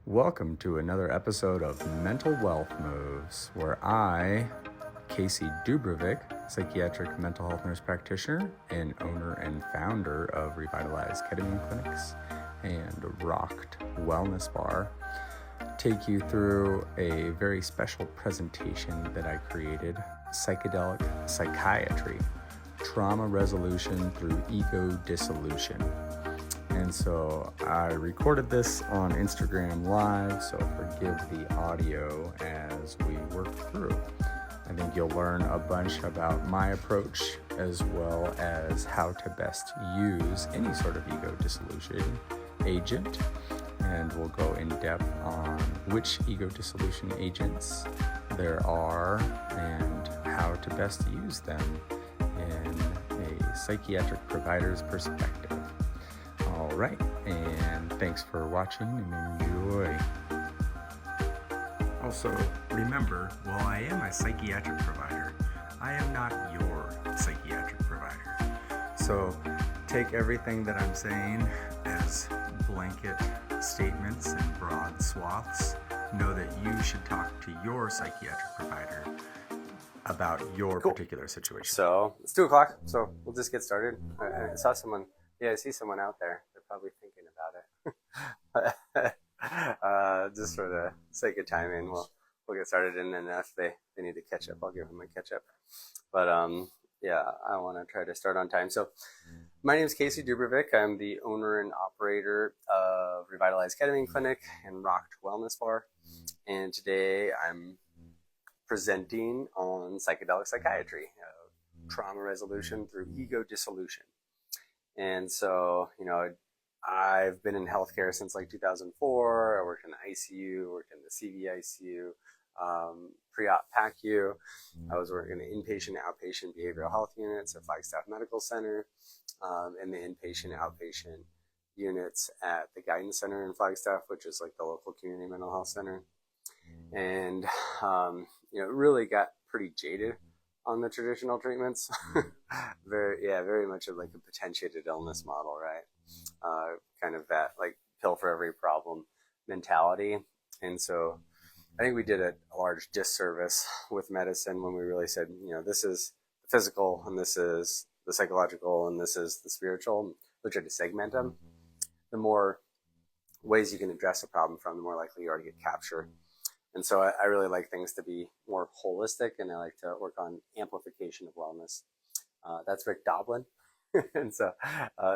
Welcome to another episode of Mental Wealth Moves, where I, Casey Dubravcic, psychiatric mental health nurse practitioner and owner and founder of Revitalize Ketamine Clinics and Rocked Wellness Bar, take you through a very special presentation that I created, Psychedelic Psychiatry, Trauma Resolution Through Ego Dissolution. And so I recorded this on Instagram Live, so forgive the audio as we work through. I think you'll learn a bunch about my approach as well as how to best use any sort of ego dissolution agent. And we'll go in depth on which ego dissolution agents there are and how to best use them in a psychiatric provider's perspective. All right, and thanks for watching and enjoy. Also, remember, while I am a psychiatric provider, I am not your psychiatric provider. So take everything that I'm saying as blanket statements and broad swaths. Know that you should talk to your psychiatric provider about your particular situation. So it's 2 o'clock, so we'll just get started. I saw someone. Yeah, I see someone out there. They're probably thinking about it. Just for the sake of timing, we'll get started, and then if they need to catch up, I'll give them a catch up. But yeah, I want to try to start on time. So my name is Casey Dubravcic. I'm the owner and operator of Revitalize Ketamine Clinic and Rocked Wellness Bar, and today I'm presenting on psychedelic psychiatry, trauma resolution through ego dissolution. And so, I've been in healthcare since like 2004. I worked in the ICU, worked in the CV ICU, pre-op PACU. I was working in inpatient, outpatient behavioral health units at Flagstaff Medical Center, and the inpatient, outpatient units at the Guidance Center in Flagstaff, which is like the local community mental health center. And, it really got pretty jaded on the traditional treatments. very much of like a potentiated illness model, right? Kind of that like pill for every problem mentality. And so I think we did a large disservice with medicine when we really said, this is the physical and this is the psychological and this is the spiritual. We tried to segment them. The more ways you can address a problem from, the more likely you are to get captured. And so I really like things to be more holistic, and I like to work on amplification of wellness. That's Rick Doblin. And so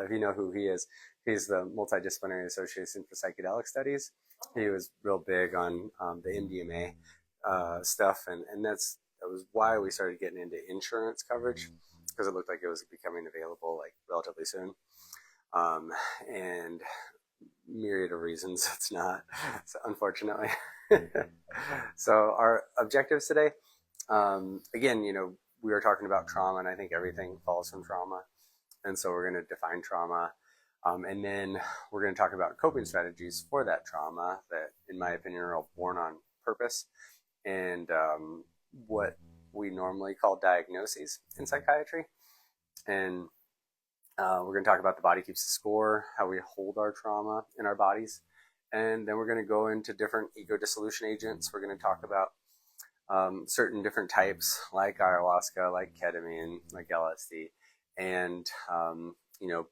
if you know who he is, he's the Multidisciplinary Association for Psychedelic Studies. He was real big on the MDMA stuff, and that was why we started getting into insurance coverage, because it looked like it was becoming available like relatively soon. And myriad of reasons it's not, so unfortunately. So our objectives today, again, we were talking about trauma, and I think everything falls from trauma. And so we're going to define trauma. And then we're going to talk about coping strategies for that trauma that, in my opinion, are all born on purpose, and what we normally call diagnoses in psychiatry. And we're going to talk about the body keeps the score, how we hold our trauma in our bodies. And then we're going to go into different ego dissolution agents. We're going to talk about certain different types, like ayahuasca, like ketamine, like LSD, and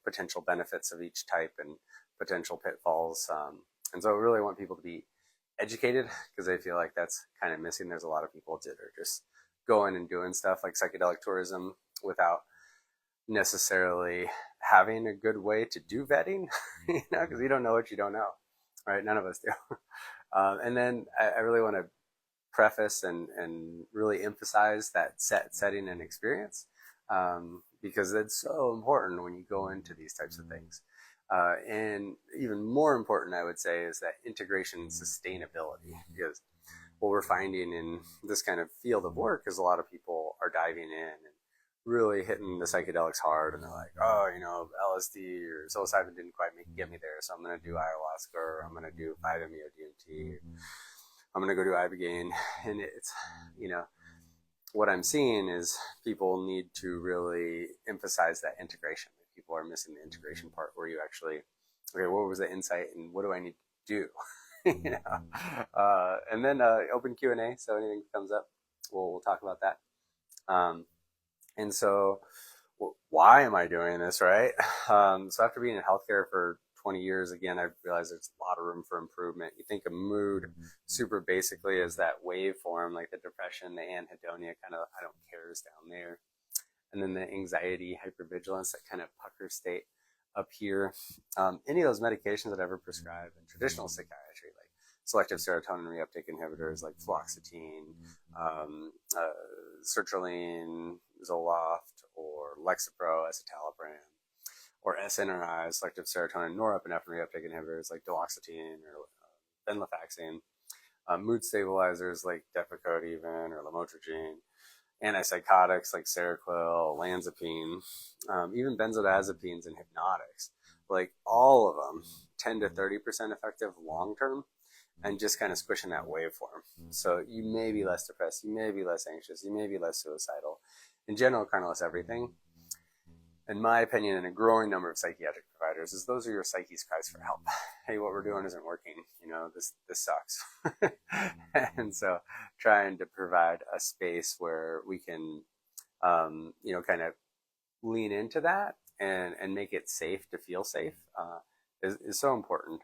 potential benefits of each type and potential pitfalls. And so I really want people to be educated, because I feel like that's kind of missing. There's a lot of people that are just going and doing stuff like psychedelic tourism without necessarily having a good way to do vetting, because you don't know what you don't know. Right, none of us do. And then I really want to preface and really emphasize that setting and experience, because it's so important when you go into these types of things. And even more important, I would say, is that integration and sustainability, because what we're finding in this kind of field of work is a lot of people are diving in and really hitting the psychedelics hard, and they're like, LSD or psilocybin didn't quite get me there, so I'm going to do ayahuasca, or I'm going to do 5-MeO-DMT, I'm going to go do ibogaine. And it's, what I'm seeing is people need to really emphasize that integration. People are missing the integration part, where you actually, okay, what was the insight and what do I need to do And then open Q&A. So anything comes up, we'll talk about that. And so why am I doing this, right? So after being in healthcare for 20 years, again, I realized there's a lot of room for improvement. You think of mood super basically as that waveform, like the depression, the anhedonia, kind of I don't cares down there. And then the anxiety, hypervigilance, that kind of pucker state up here. Any of those medications that I ever prescribed in traditional psychiatry, like selective serotonin reuptake inhibitors like fluoxetine, sertraline, Zoloft, or Lexapro, escitalopram, or SNRIs, selective serotonin norepinephrine reuptake inhibitors like duloxetine or venlafaxine, mood stabilizers like Depakote even or lamotrigine, antipsychotics like Seroquel, olanzapine, even benzodiazepines and hypnotics, like all of them 10 to 30% effective long term, and just kind of squishing that waveform. So you may be less depressed, you may be less anxious, you may be less suicidal. In general, kind of less everything. In my opinion, and a growing number of psychiatric providers, is those are your psyche's cries for help. Hey, what we're doing isn't working. This sucks. And so trying to provide a space where we can, kind of lean into that and make it safe to feel safe is so important.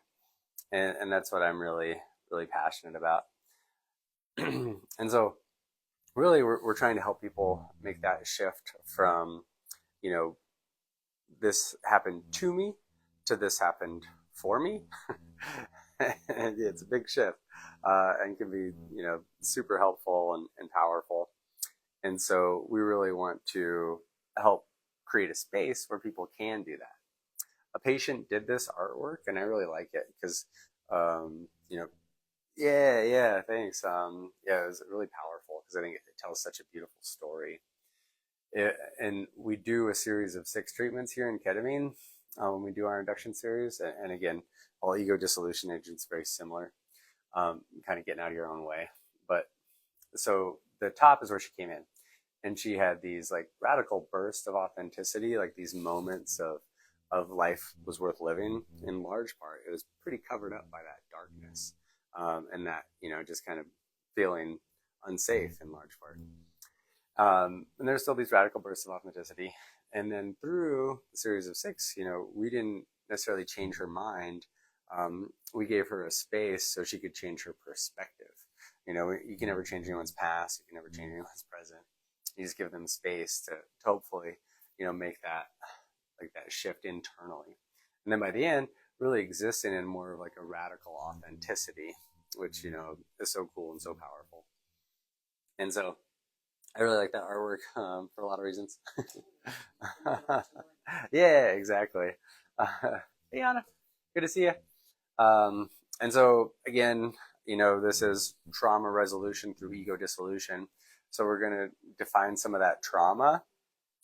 And that's what I'm really, really passionate about. And so really we're trying to help people make that shift from, this happened to me to this happened for me. And it's a big shift and can be, super helpful and powerful. And so we really want to help create a space where people can do that. A patient did this artwork and I really like it because, yeah, thanks. It was really powerful because I think it tells such a beautiful story. And we do a series of 6 treatments here in ketamine when we do our induction series. And again, all ego dissolution agents, very similar, kind of getting out of your own way. But so the top is where she came in, and she had these like radical bursts of authenticity, like these moments of life was worth living. In large part, it was pretty covered up by that darkness and that, just kind of feeling unsafe in large part. And there's still these radical bursts of authenticity. And then through the series of 6, we didn't necessarily change her mind. We gave her a space so she could change her perspective. You can never change anyone's past. You can never change anyone's present. You just give them space to hopefully, make that shift internally. And then by the end, really existing in more of like a radical authenticity, which, is so cool and so powerful. And so I really like that artwork for a lot of reasons. Yeah, exactly. Hey, Anna, good to see you. And so again, this is trauma resolution through ego dissolution. So we're going to define some of that trauma,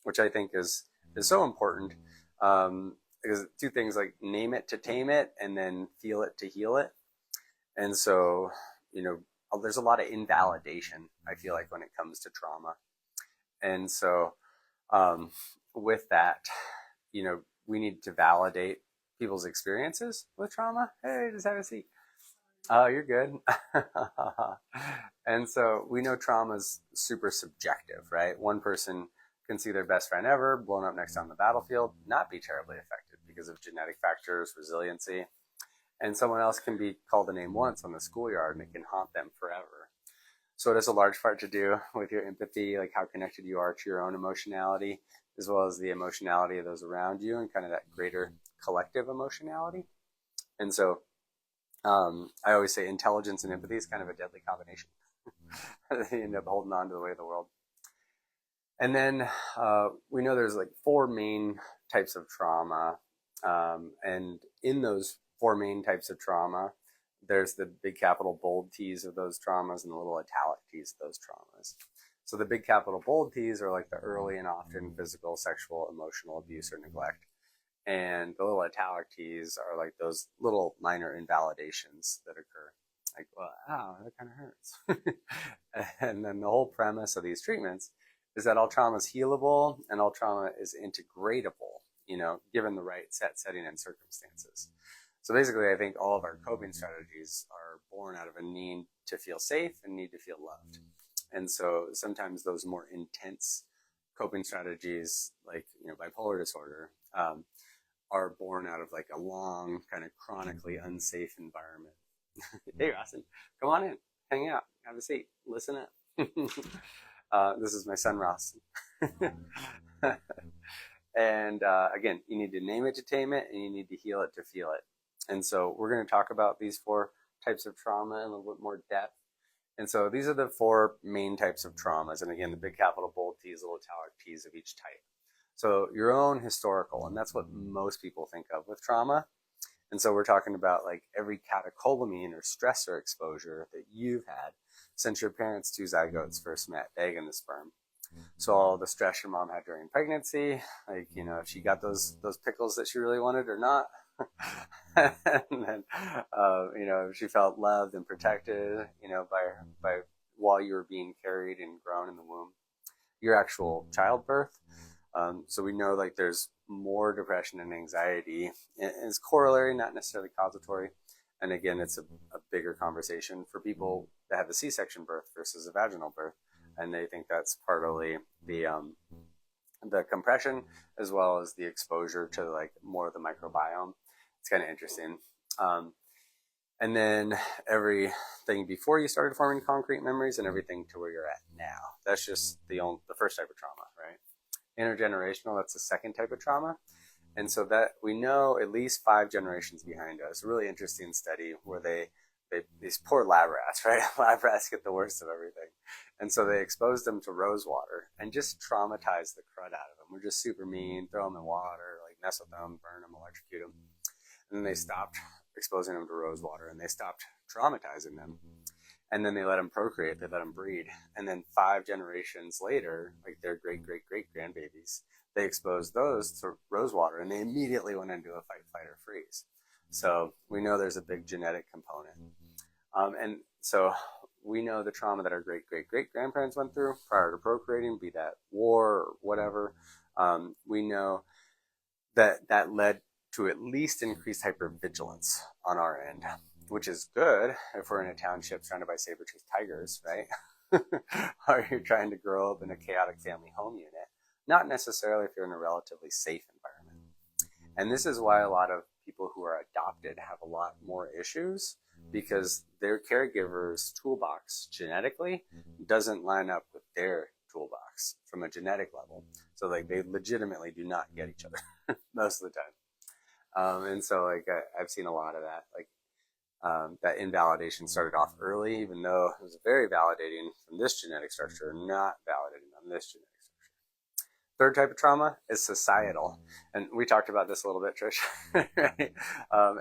which I think is so important. Because 2 things, like name it to tame it and then feel it to heal it. And so, there's a lot of invalidation, I feel like, when it comes to trauma. And so with that, we need to validate people's experiences with trauma. Hey, just have a seat. Oh, you're good. And so we know trauma is super subjective, right? One person can see their best friend ever blown up next to on the battlefield, not be terribly affected because of genetic factors, resiliency. And someone else can be called a name once on the schoolyard and it can haunt them forever. So it has a large part to do with your empathy, like how connected you are to your own emotionality, as well as the emotionality of those around you and kind of that greater collective emotionality. And so I always say intelligence and empathy is kind of a deadly combination. You end up holding on to the way of the world. And then we know there's like 4 main types of trauma. And in those 4 main types of trauma, there's the big capital bold T's of those traumas and the little italic T's of those traumas. So the big capital bold T's are like the early and often physical, sexual, emotional abuse or neglect. And the little italic T's are like those little minor invalidations that occur. Like, well, ow, that kind of hurts. And then the whole premise of these treatments is that all trauma is healable and all trauma is integratable, given the right setting and circumstances. So basically, I think all of our coping strategies are born out of a need to feel safe and need to feel loved. And so sometimes those more intense coping strategies, like, bipolar disorder, are born out of like a long, kind of chronically unsafe environment. Hey, Austin, come on in, hang out, have a seat, listen up. This is my son, Ross. And again, you need to name it to tame it, and you need to heal it to feel it. And so we're going to talk about these 4 types of trauma in a little bit more depth. And so these are the 4 main types of traumas. And again, the big capital bold T's, little italic T's of each type. So your own historical, and that's what most people think of with trauma. And so we're talking about like every catecholamine or stressor exposure that you've had since your parents' 2 zygotes first met, the egg and the sperm. So all the stress your mom had during pregnancy, like, if she got those pickles that she really wanted or not. And then, if she felt loved and protected, by while you were being carried and grown in the womb, your actual childbirth. So we know like there's more depression and anxiety. It's corollary, not necessarily causatory. And again, it's a bigger conversation for people that have a C-section birth versus a vaginal birth. And they think that's partly the compression as well as the exposure to like more of the microbiome. It's kind of interesting. And then everything before you started forming concrete memories and everything to where you're at now. That's just the first type of trauma, right? Intergenerational, that's the second type of trauma. And so that we know at least 5 generations behind us. A really interesting study where these poor lab rats, right? Lab rats get the worst of everything. And so they exposed them to rose water and just traumatized the crud out of them. We're just super mean, throw them in water, like mess with them, burn them, electrocute them. And then they stopped exposing them to rose water and they stopped traumatizing them. And then they let them procreate, they let them breed. And then 5 generations later, like their great-great-great-grandbabies, they exposed those to rose water and they immediately went into a fight, flight, or freeze. So we know there's a big genetic component. And so we know the trauma that our great-great-great-grandparents went through prior to procreating, be that war or whatever. We know that led to at least increased hypervigilance on our end, which is good if we're in a township surrounded by saber-toothed tigers, right? Or you're trying to grow up in a chaotic family home unit. Not necessarily if you're in a relatively safe environment. And this is why a lot of people who are adopted have a lot more issues, because their caregiver's toolbox genetically doesn't line up with their toolbox from a genetic level. So like they legitimately do not get each other most of the time. And so like I've seen a lot of that, like that invalidation started off early, even though it was very validating from this genetic structure, not validating on this genetic structure. Third type of trauma is societal. And we talked about this a little bit, Trish, right?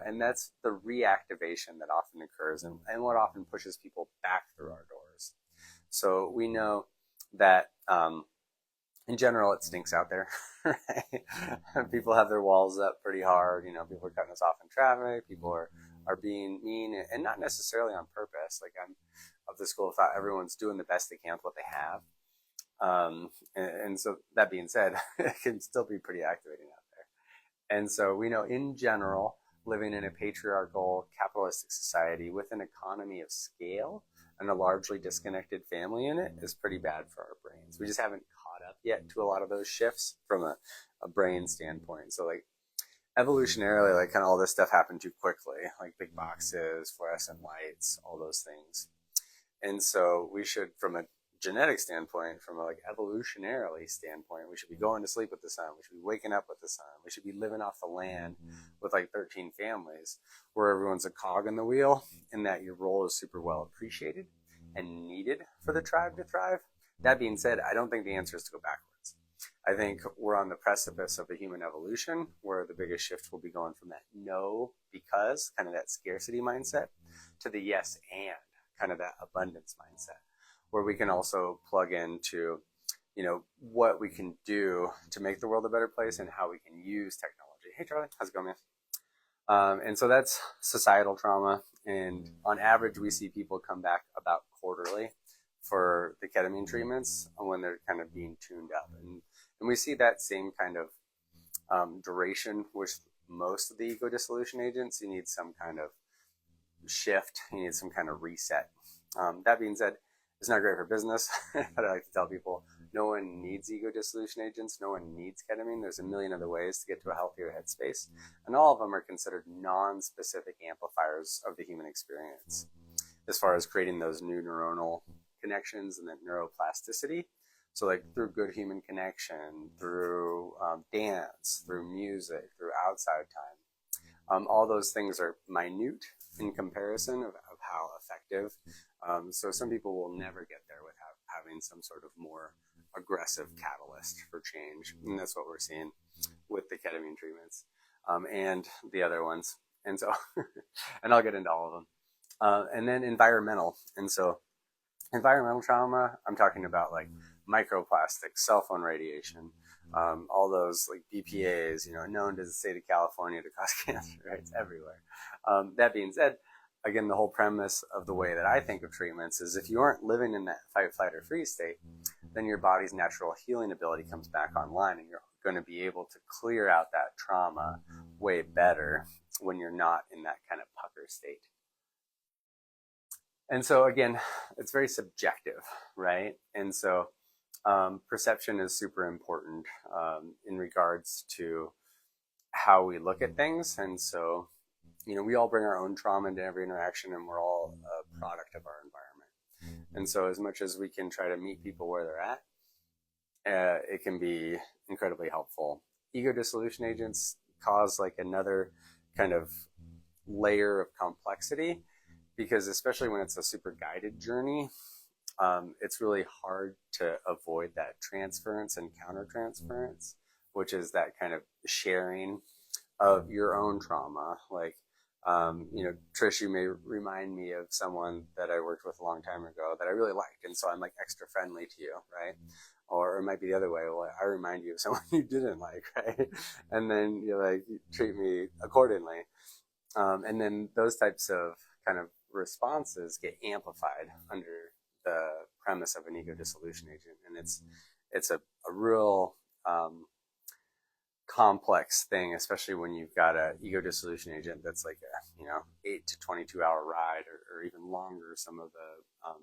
And that's the reactivation that often occurs and what often pushes people back through our doors. So we know that in general, it stinks out there, right? People have their walls up pretty hard. People are cutting us off in traffic. People are being mean and not necessarily on purpose. Like I'm of the school of thought everyone's doing the best they can with what they have. And so that being said, it can still be pretty activating out there. And so we know in general, living in a patriarchal capitalistic society with an economy of scale and a largely disconnected family in it is pretty bad for our brains. We just haven't caught up yet to a lot of those shifts from a brain standpoint. So like evolutionarily, like kind of all this stuff happened too quickly, like big boxes, fluorescent lights, all those things. And so we should, from a genetic standpoint, from a like evolutionarily standpoint, we should be going to sleep with the sun. We should be waking up with the sun. We should be living off the land with like 13 families where everyone's a cog in the wheel and that your role is super well appreciated and needed for the tribe to thrive. That being said, I don't think the answer is to go backwards. I think we're on the precipice of a human evolution where the biggest shift will be going from that no, because kind of that scarcity mindset to the yes and kind of that abundance mindset, where we can also plug into, what we can do to make the world a better place and how we can use technology. Hey, Charlie, how's it going, man? And so that's societal trauma. And on average, we see people come back about quarterly for the ketamine treatments when they're kind of being tuned up. And we see that same kind of duration with most of the ego dissolution agents, you need some kind of shift, you need some kind of reset. That being said, it's not great for business, but I like to tell people no one needs ego dissolution agents, no one needs ketamine. There's a million other ways to get to a healthier headspace, and all of them are considered non-specific amplifiers of the human experience as far as creating those new neuronal connections and that neuroplasticity. So like through good human connection, through dance, through music, through outside time. All those things are minute in comparison of how effective. So some people will never get there without having some sort of more aggressive catalyst for change. And that's what we're seeing with the ketamine treatments and the other ones. And so, and I'll get into all of them. And then environmental. And so environmental trauma, I'm talking about like microplastics, cell phone radiation, all those like BPAs, known to the state of California to cause cancer, right? It's everywhere. That being said, again, the whole premise of the way that I think of treatments is if you aren't living in that fight, flight, or freeze state, then your body's natural healing ability comes back online and you're going to be able to clear out that trauma way better when you're not in that kind of pucker state. And so again, it's very subjective, right? And so perception is super important in regards to how we look at things. And so, we all bring our own trauma into every interaction, and we're all a product of our environment. And so as much as we can try to meet people where they're at, it can be incredibly helpful. Ego dissolution agents cause like another kind of layer of complexity, because especially when it's a super guided journey, it's really hard to avoid that transference and countertransference, which is that kind of sharing of your own trauma. Like, Trish, you may remind me of someone that I worked with a long time ago that I really liked, and so I'm like extra friendly to you, right? Or it might be the other way. Well, I remind you of someone you didn't like, right? And then you treat me accordingly. And then those types of kind of responses get amplified under the premise of an ego dissolution agent, and it's a real complex thing, especially when you've got a ego dissolution agent that's like a 8 to 22 hour ride, or even longer. Some of the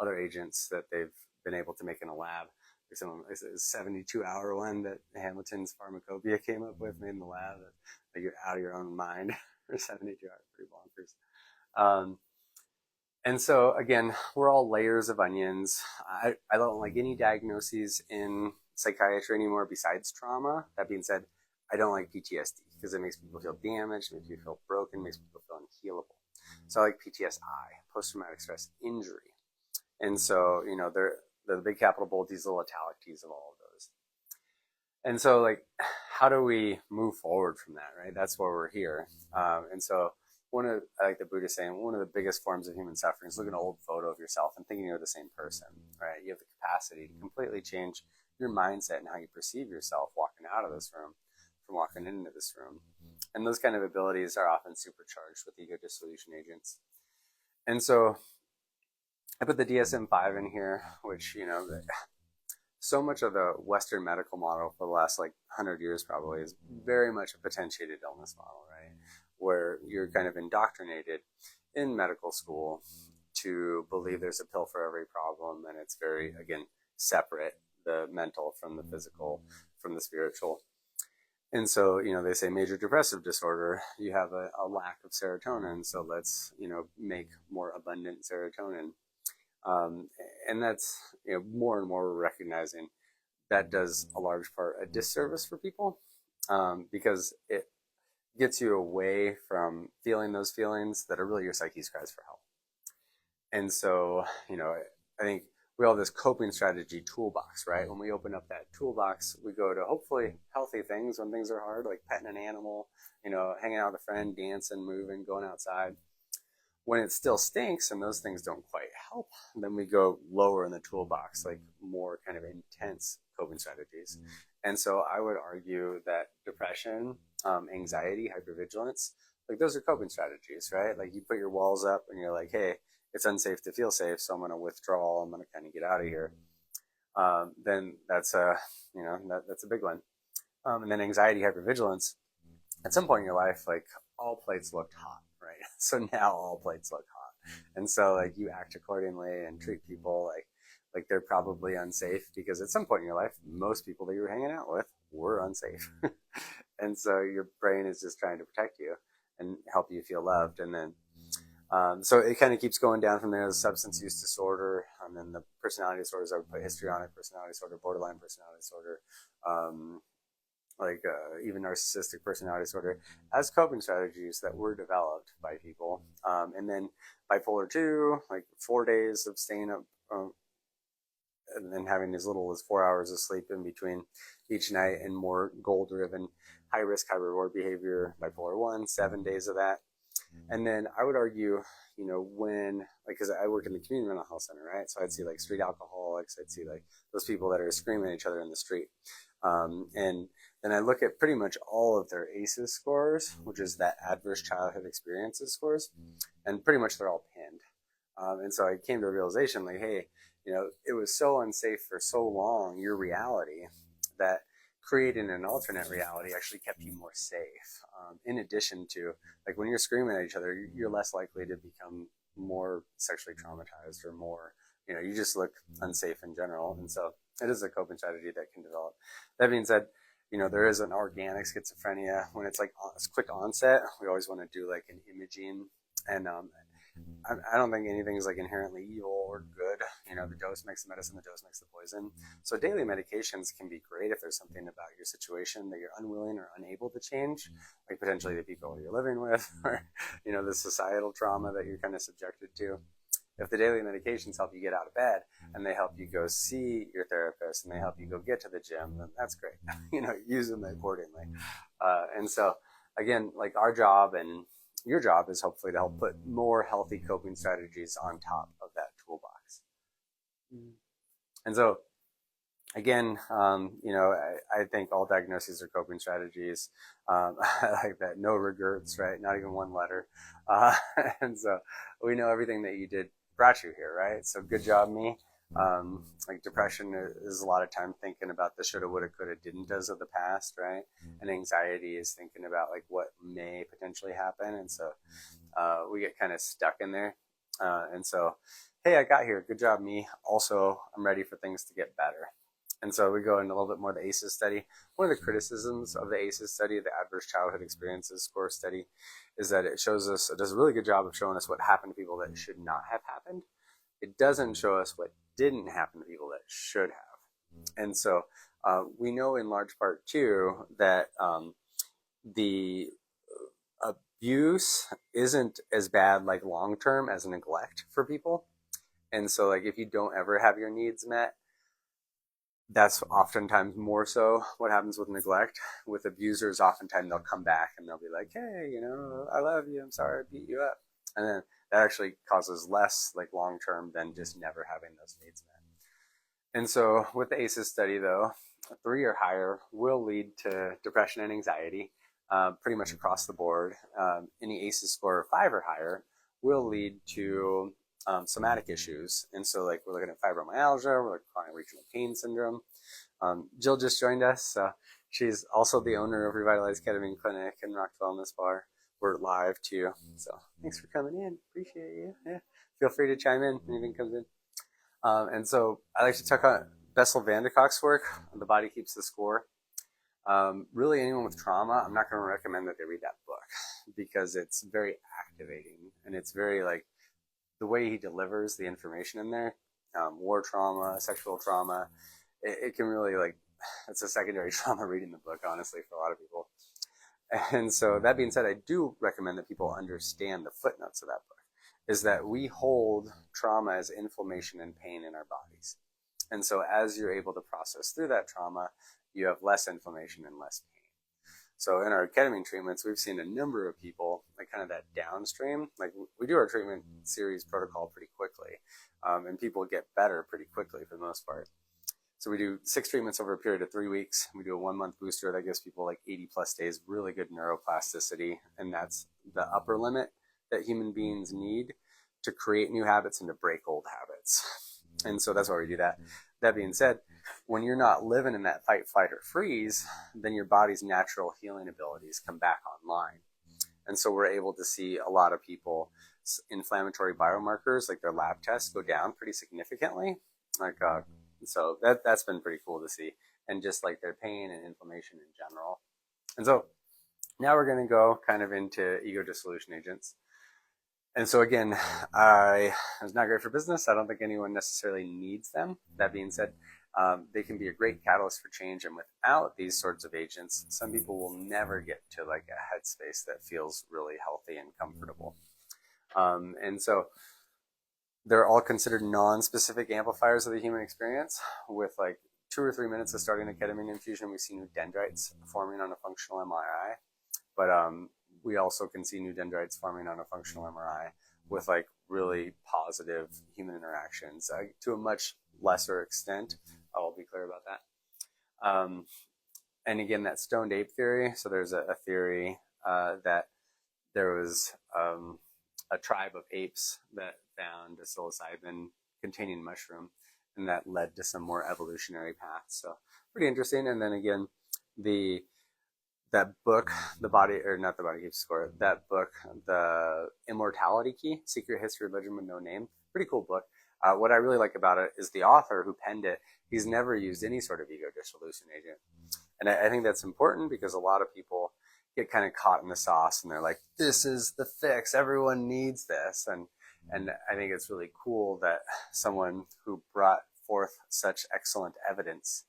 other agents that they've been able to make in a lab, like some of them, a 72-hour one that Hamilton's Pharmacopoeia came up with, made in the lab, that you're out of your own mind for 72 hours, pretty bonkers. And so again, we're all layers of onions. I don't like any diagnoses in psychiatry anymore besides trauma. That being said, I don't like PTSD because it makes people feel damaged, makes people feel broken, makes people feel unhealable. So I like PTSI, post-traumatic stress injury. And so, they're the big capital bold T's, little italic T's of all of those. And so like, how do we move forward from that, right? That's why we're here. And so I like the Buddha saying, one of the biggest forms of human suffering is looking at an old photo of yourself and thinking you're the same person, right? You have the capacity to completely change your mindset and how you perceive yourself walking out of this room from walking into this room. And those kind of abilities are often supercharged with ego dissolution agents. And so I put the DSM-5 in here, which, so much of the Western medical model for the last 100 years probably is very much a potentiated illness model, right? Where you're kind of indoctrinated in medical school to believe there's a pill for every problem, and it's very, again, separate, the mental from the physical, from the spiritual. And so, they say major depressive disorder, you have a lack of serotonin, so let's, make more abundant serotonin. And that's, more and more we're recognizing that does a large part a disservice for people, because it gets you away from feeling those feelings that are really your psyche's cries for help. And so, I think we all have this coping strategy toolbox, right? When we open up that toolbox, we go to hopefully healthy things when things are hard, like petting an animal, hanging out with a friend, dancing, moving, going outside. When it still stinks and those things don't quite help, then we go lower in the toolbox, like more kind of intense coping strategies. And so I would argue that depression, anxiety, hypervigilance, those are coping strategies, right? Like you put your walls up and you're like, hey, it's unsafe to feel safe, so I'm going to withdraw, I'm going to kind of get out of here. Then that's a, that's a big one. And then anxiety, hypervigilance, at some point in your life, like all plates looked hot, right? So now all plates look hot. And so like you act accordingly and treat people like they're probably unsafe, because at some point in your life, most people that you were hanging out with were unsafe. And so your brain is just trying to protect you and help you feel loved. And then, so it kind of keeps going down from there. The substance use disorder, and then the personality disorders. I would put histrionic personality disorder, borderline personality disorder, even narcissistic personality disorder, as coping strategies that were developed by people. And then bipolar 2, like 4 days of staying up, and then having as little as 4 hours of sleep in between each night, and more goal-driven, high-risk, high-reward behavior. Bipolar 1, 7 days of that. And then I would argue, when, because I work in the community mental health center, right? So I'd see like street alcoholics, I'd see like those people that are screaming at each other in the street. And then I look at pretty much all of their ACEs scores, which is that adverse childhood experiences scores, and pretty much they're all pinned. And so I came to a realization like, hey, it was so unsafe for so long, your reality, that creating an alternate reality actually kept you more safe. In addition to, like, when you're screaming at each other, you're less likely to become more sexually traumatized, or more, you just look unsafe in general. And so it is a coping strategy that can develop. That being said, there is an organic schizophrenia. When it's like it's quick onset, we always want to do like an imaging. And I don't think anything is like inherently evil or good. The dose makes the medicine, the dose makes the poison. So daily medications can be great if there's something about your situation that you're unwilling or unable to change, like potentially the people you're living with, or, the societal trauma that you're kind of subjected to. If the daily medications help you get out of bed, and they help you go see your therapist, and they help you go get to the gym, then that's great. Use them accordingly. And so again, like our job and your job is hopefully to help put more healthy coping strategies on top of that toolbox. And so, again, I think all diagnoses are coping strategies. I like that. No regrets, right? Not even one letter. And so we know everything that you did brought you here, right? So good job, me. Like depression is a lot of time thinking about the shoulda, woulda, coulda, didn't-dos of the past, right? And anxiety is thinking about like what may potentially happen. And so we get kind of stuck in there. And so, hey, I got here. Good job, me. Also, I'm ready for things to get better. And so we go into a little bit more of the ACEs study. One of the criticisms of the ACEs study, the Adverse Childhood Experiences Score study, is that it does a really good job of showing us what happened to people that should not have happened. It doesn't show us what didn't happen to people that should have. And so we know in large part, too, that the abuse isn't as bad, like long-term, as neglect for people. And so like if you don't ever have your needs met, that's oftentimes more so what happens with neglect. With abusers, oftentimes they'll come back and they'll be like, hey, I love you. I'm sorry I beat you up. And then that actually causes less like long-term than just never having those needs met. And so with the ACEs study, though, 3 or higher will lead to depression and anxiety, pretty much across the board. Any ACEs score of 5 or higher will lead to somatic issues. And so like we're looking at fibromyalgia, we're looking at chronic regional pain syndrome. Jill just joined us. She's also the owner of Revitalize Ketamine Clinic and Rock Wellness Bar. We're live too. So thanks for coming in. Appreciate you. Yeah. Feel free to chime in if anything comes in. And so I like to talk about Bessel van der Kolk's work, The Body Keeps the Score. Really anyone with trauma, I'm not going to recommend that they read that book because it's very activating and it's very like the way he delivers the information in there, war trauma, sexual trauma, it can really like, it's a secondary trauma reading the book, honestly, for a lot of people. And so that being said, I do recommend that people understand the footnotes of that book, is that we hold trauma as inflammation and pain in our bodies. And so as you're able to process through that trauma, you have less inflammation and less pain. So in our ketamine treatments, we've seen a number of people, like kind of that downstream, like we do our treatment series protocol pretty quickly, and people get better pretty quickly for the most part. So we do 6 treatments over a period of 3 weeks. We do a 1-month booster that gives people like 80 plus days, really good neuroplasticity. And that's the upper limit that human beings need to create new habits and to break old habits. And so that's why we do that. That being said, when you're not living in that fight, flight, or freeze, then your body's natural healing abilities come back online. And so we're able to see a lot of people, inflammatory biomarkers, like their lab tests, go down pretty significantly. So that's been pretty cool to see. And just like their pain and inflammation in general. And so now we're going to go kind of into ego dissolution agents. And so again, it's not great for business. I don't think anyone necessarily needs them. That being said, they can be a great catalyst for change. And without these sorts of agents, some people will never get to like a headspace that feels really healthy and comfortable. And so they're all considered non-specific amplifiers of the human experience. With like 2 or 3 minutes of starting a ketamine infusion, we see new dendrites forming on a functional MRI. But we also can see new dendrites forming on a functional MRI with like really positive human interactions to a much lesser extent. I'll be clear about that. And again, that stoned ape theory. So there's a theory that there was a tribe of apes that found a psilocybin containing mushroom, and that led to some more evolutionary paths. So pretty interesting. And then again, that book, The Body, or not The Body Keeps Score, that book, The Immortality Key, Secret History of Religion with No Name, pretty cool book. What I really like about it is the author who penned it, he's never used any sort of ego dissolution agent. And I think that's important because a lot of people get kind of caught in the sauce and they're like, this is the fix, everyone needs this. And I think it's really cool that someone who brought forth such excellent evidence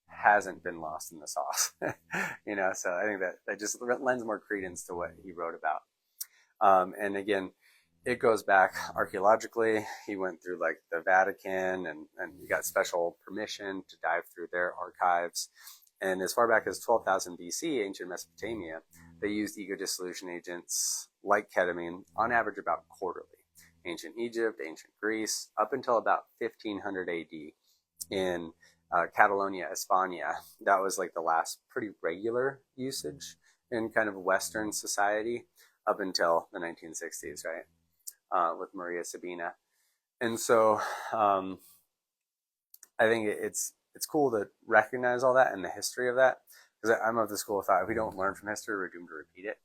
hasn't been lost in the sauce. So I think that just lends more credence to what he wrote about. And again, it goes back archaeologically. He went through like the Vatican and he got special permission to dive through their archives. And as far back as 12,000 BC, ancient Mesopotamia, they used ego dissolution agents like ketamine on average about quarterly. Ancient Egypt, ancient Greece, up until about 1500 AD in Catalonia, España, that was like the last pretty regular usage in kind of Western society up until the 1960s, right? With Maria Sabina. And so I think it's cool to recognize all that and the history of that, because I'm of the school of thought, if we don't learn from history, we're doomed to repeat it.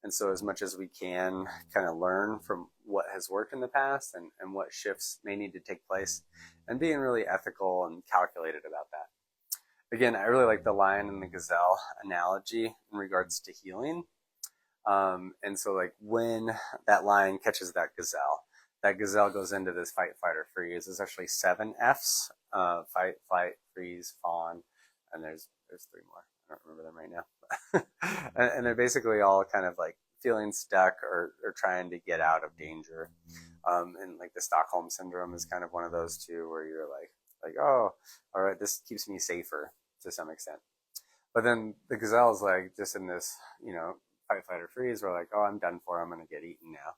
And so as much as we can kind of learn from what has worked in the past and what shifts may need to take place, and being really ethical and calculated about that. Again, I really like the lion and the gazelle analogy in regards to healing. And so like when that lion catches that gazelle goes into this fight, flight, or freeze. There's actually 7 Fs, fight, flight, freeze, fawn, and there's 3 more. I don't remember them right now. And they're basically all kind of like feeling stuck or trying to get out of danger. And like the Stockholm syndrome is kind of one of those too, where you're like, oh, all right, this keeps me safer to some extent. But then the gazelle is like just in this, fight, flight, or freeze. We're like, oh, I'm done for. I'm going to get eaten now.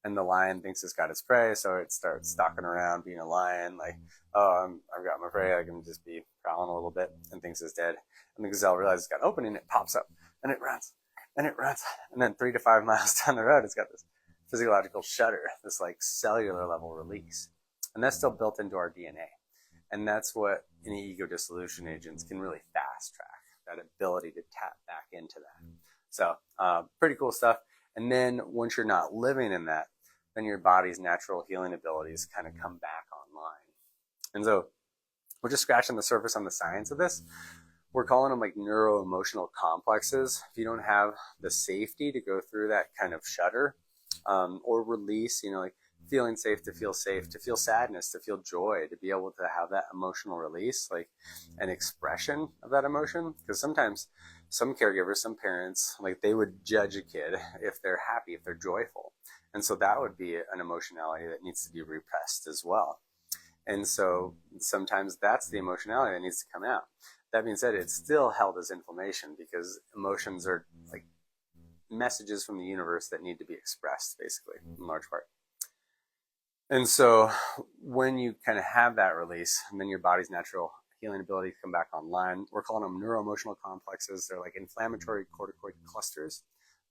And the lion thinks it's got its prey, so it starts stalking around, being a lion, like, oh, I've got my prey, I can just be prowling a little bit, and thinks it's dead. And the gazelle realizes it's got an opening, it pops up, and it runs, and then 3 to 5 miles down the road, it's got this physiological shudder, this like cellular level release. And that's still built into our DNA. And that's what any ego dissolution agents can really fast track, that ability to tap back into that. So pretty cool stuff. And then once you're not living in that, then your body's natural healing abilities kind of come back online. And so we're just scratching the surface on the science of this. We're calling them like neuro-emotional complexes. If you don't have the safety to go through that kind of shudder or release, like feeling safe, to feel sadness, to feel joy, to be able to have that emotional release, like an expression of that emotion. Because sometimes some caregivers, some parents, like they would judge a kid if they're happy, if they're joyful. And so that would be an emotionality that needs to be repressed as well. And so sometimes that's the emotionality that needs to come out. That being said, it's still held as inflammation because emotions are like messages from the universe that need to be expressed, basically, in large part. And so when you kind of have that release, and then your body's natural healing ability to come back online, we're calling them neuroemotional complexes. They're like inflammatory corticoid clusters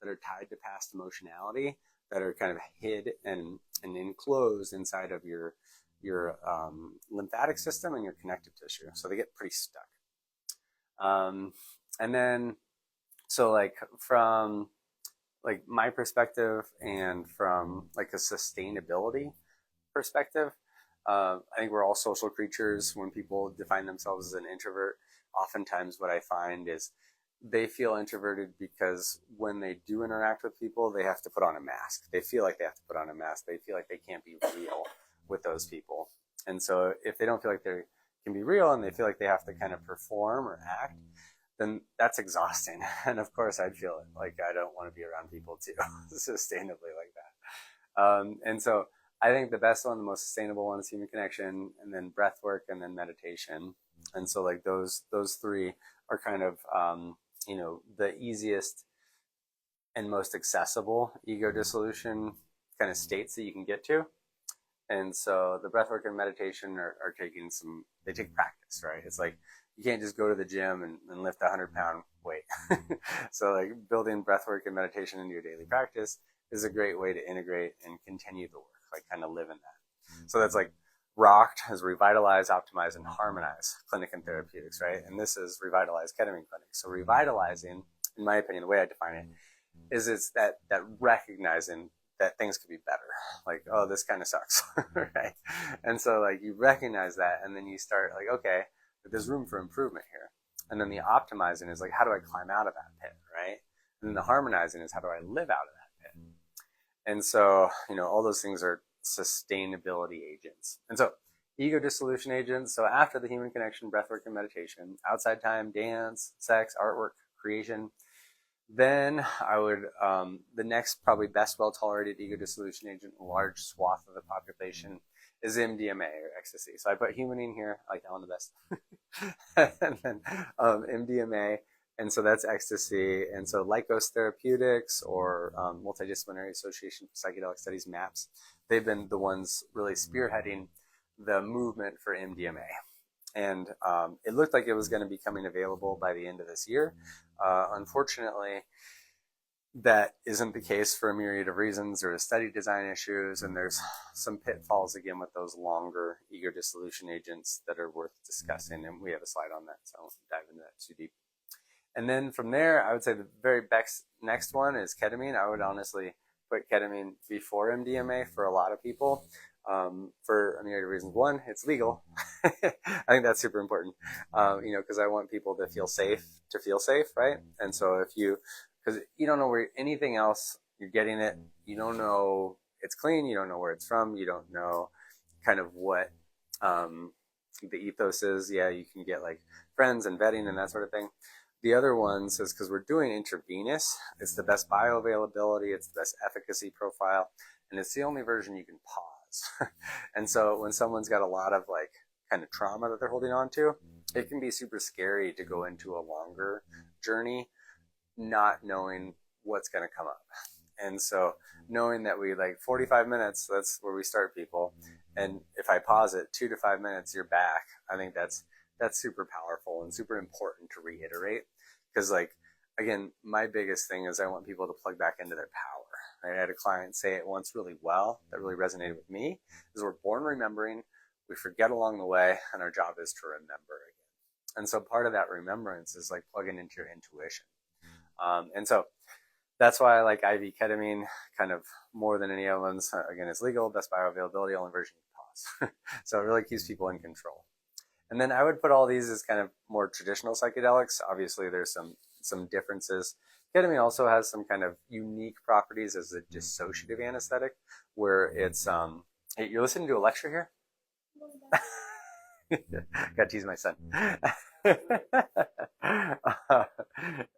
that are tied to past emotionality, that are kind of hid and enclosed inside of your lymphatic system and your connective tissue. So they get pretty stuck. And then, so like from like my perspective and from like a sustainability perspective, I think we're all social creatures. When people define themselves as an introvert, oftentimes what I find is they feel introverted because when they do interact with people, they have to put on a mask. They feel like they have to put on a mask. They feel like they can't be real with those people. And so if they don't feel like they can be real and they feel like they have to kind of perform or act, then that's exhausting. And of course I'd feel like I don't want to be around people too, sustainably like that. And so I think the best one, the most sustainable one is human connection, and then breath work, and then meditation. And so like those three are kind of, the easiest and most accessible ego dissolution kind of states that you can get to. And so the breathwork and meditation are taking they take practice, right? It's like, you can't just go to the gym and lift a 100-pound weight. So like building breathwork and meditation into your daily practice is a great way to integrate and continue the work, like kind of live in that. So that's like Rocked as Revitalize, Optimize, and Harmonize Clinic and Therapeutics, right? And this is Revitalize Ketamine Clinics. So revitalizing, in my opinion, the way I define it, is it's that recognizing that things could be better. Like, oh, this kind of sucks, right? And so like you recognize that, and then you start like, okay, there's room for improvement here. And then the optimizing is like, how do I climb out of that pit, right? And then the harmonizing is, how do I live out of that pit? And so, all those things are sustainability agents. And so ego dissolution agents. So after the human connection, breathwork, and meditation, outside time, dance, sex, artwork, creation, then I would, the next probably best well-tolerated ego dissolution agent in a large swath of the population is MDMA or ecstasy. So I put human in here, I like that one the best. And then MDMA, and so that's ecstasy. And so Lycos Therapeutics or Multidisciplinary Association for Psychedelic Studies, MAPS, they've been the ones really spearheading the movement for MDMA. And it looked like it was going to be coming available by the end of this year. Unfortunately, that isn't the case for a myriad of reasons. There are study design issues, and there's some pitfalls again with those longer ego dissolution agents that are worth discussing. And we have a slide on that, so I won't dive into that too deep. And then from there, I would say the very next one is ketamine. I would honestly put ketamine before MDMA for a lot of people. For a myriad of reasons. One, it's legal. I think that's super important, because I want people to feel safe, right? And so because you don't know where anything else you're getting it, you don't know it's clean, you don't know where it's from, you don't know kind of what the ethos is. Yeah, you can get like friends and vetting and that sort of thing. The other ones is because we're doing intravenous, it's the best bioavailability, it's the best efficacy profile, and it's the only version you can pause. And so when someone's got a lot of like kind of trauma that they're holding on to, it can be super scary to go into a longer journey not knowing what's going to come up. And so knowing that we like 45 minutes, that's where we start people. And if I pause it 2 to 5 minutes, you're back. I think that's super powerful and super important to reiterate. Because like, again, my biggest thing is I want people to plug back into their power. Right? I had a client say it once really well that really resonated with me, is we're born remembering, we forget along the way, and our job is to remember again. And so part of that remembrance is like plugging into your intuition. And so that's why I like IV ketamine kind of more than any other ones. Again, it's legal, best bioavailability, only version you can pause. So it really keeps people in control. And then I would put all these as kind of more traditional psychedelics. Obviously, there's some differences. Ketamine also has some kind of unique properties as a dissociative anesthetic, where it's, hey, you're listening to a lecture here? Got to tease my son.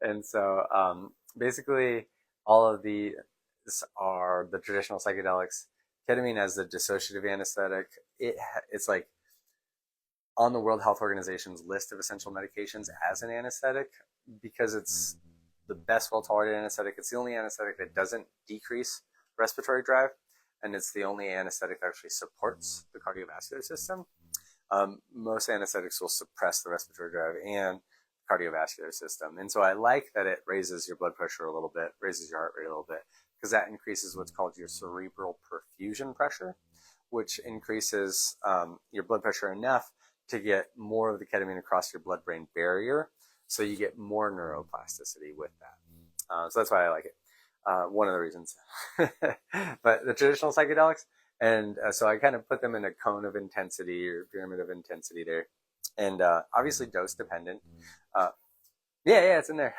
And so basically all of these are the traditional psychedelics. Ketamine as the dissociative anesthetic, it's like on the World Health Organization's list of essential medications as an anesthetic because it's the best well-tolerated anesthetic. It's the only anesthetic that doesn't decrease respiratory drive, and it's the only anesthetic that actually supports the cardiovascular system. Most anesthetics will suppress the respiratory drive and cardiovascular system. And so I like that it raises your blood pressure a little bit, raises your heart rate a little bit, because that increases what's called your cerebral perfusion pressure, which increases your blood pressure enough to get more of the ketamine across your blood-brain barrier, so you get more neuroplasticity with that. So that's why I like it. One of the reasons. But the traditional psychedelics, and so I kind of put them in a cone of intensity or pyramid of intensity there, and obviously dose dependent. Yeah, it's in there.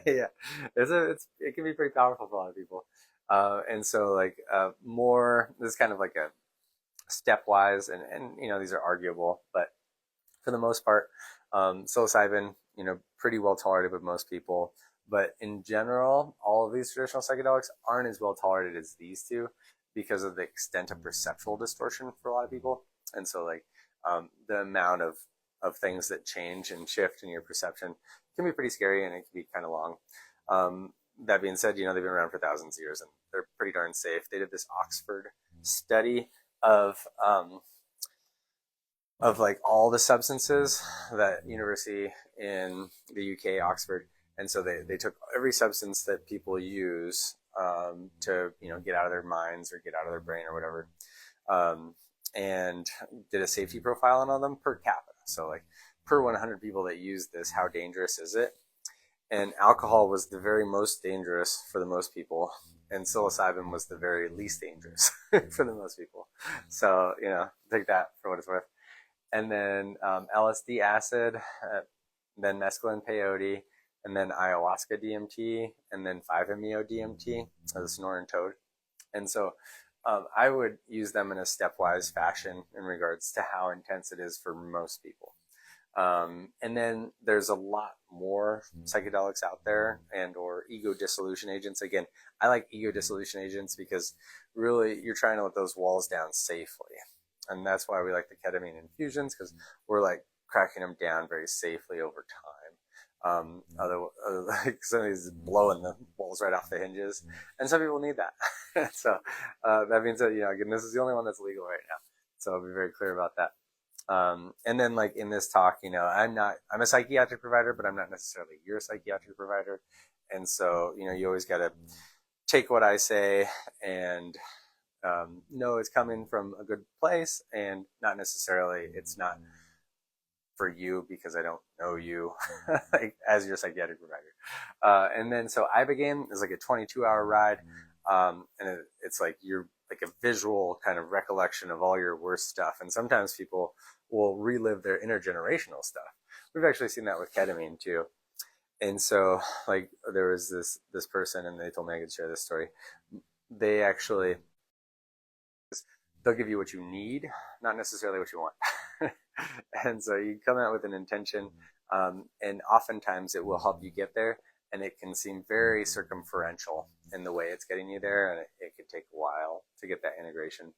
Yeah, it can be pretty powerful for a lot of people. And so like more, this is kind of like a stepwise, and these are arguable, but for the most part, psilocybin, pretty well tolerated with most people. But in general, all of these traditional psychedelics aren't as well tolerated as these two because of the extent of perceptual distortion for a lot of people. And so like the amount of things that change and shift in your perception can be pretty scary, and it can be kind of long. That being said, they've been around for thousands of years, and they're pretty darn safe. They did this Oxford study of like all the substances, that university in the UK, Oxford. And so they took every substance that people use to get out of their minds or get out of their brain or whatever, and did a safety profile on them per capita. So like per 100 people that use this, how dangerous is it? And alcohol was the very most dangerous for the most people, and psilocybin was the very least dangerous for the most people. So take that for what it's worth. And then LSD acid, then mescaline peyote, and then ayahuasca DMT, and then 5-MeO DMT, the Sonoran toad. And so I would use them in a stepwise fashion in regards to how intense it is for most people. And then there's a lot more psychedelics out there, and or ego dissolution agents. Again, I like ego dissolution agents because really you're trying to let those walls down safely. And that's why we like the ketamine infusions, because we're like cracking them down very safely over time. Like some of these blowing the walls right off the hinges, and some people need that. So that being said, again, this is the only one that's legal right now, so I'll be very clear about that. And then like in this talk, I'm a psychiatric provider, but I'm not necessarily your psychiatric provider. And so, you always got to take what I say and know it's coming from a good place, and not necessarily it's not for you because I don't know you like, as your psychiatric provider. And then so Ibogaine is like a 22-hour ride, and it's like you're like a visual kind of recollection of all your worst stuff. And sometimes people will relive their intergenerational stuff. We've actually seen that with ketamine too. And so like there was this person, and they told me I could share this story. They actually, they'll give you what you need, not necessarily what you want. And so you come out with an intention, and oftentimes it will help you get there, and it can seem very circumferential in the way it's getting you there, and it could take a while to get that integration.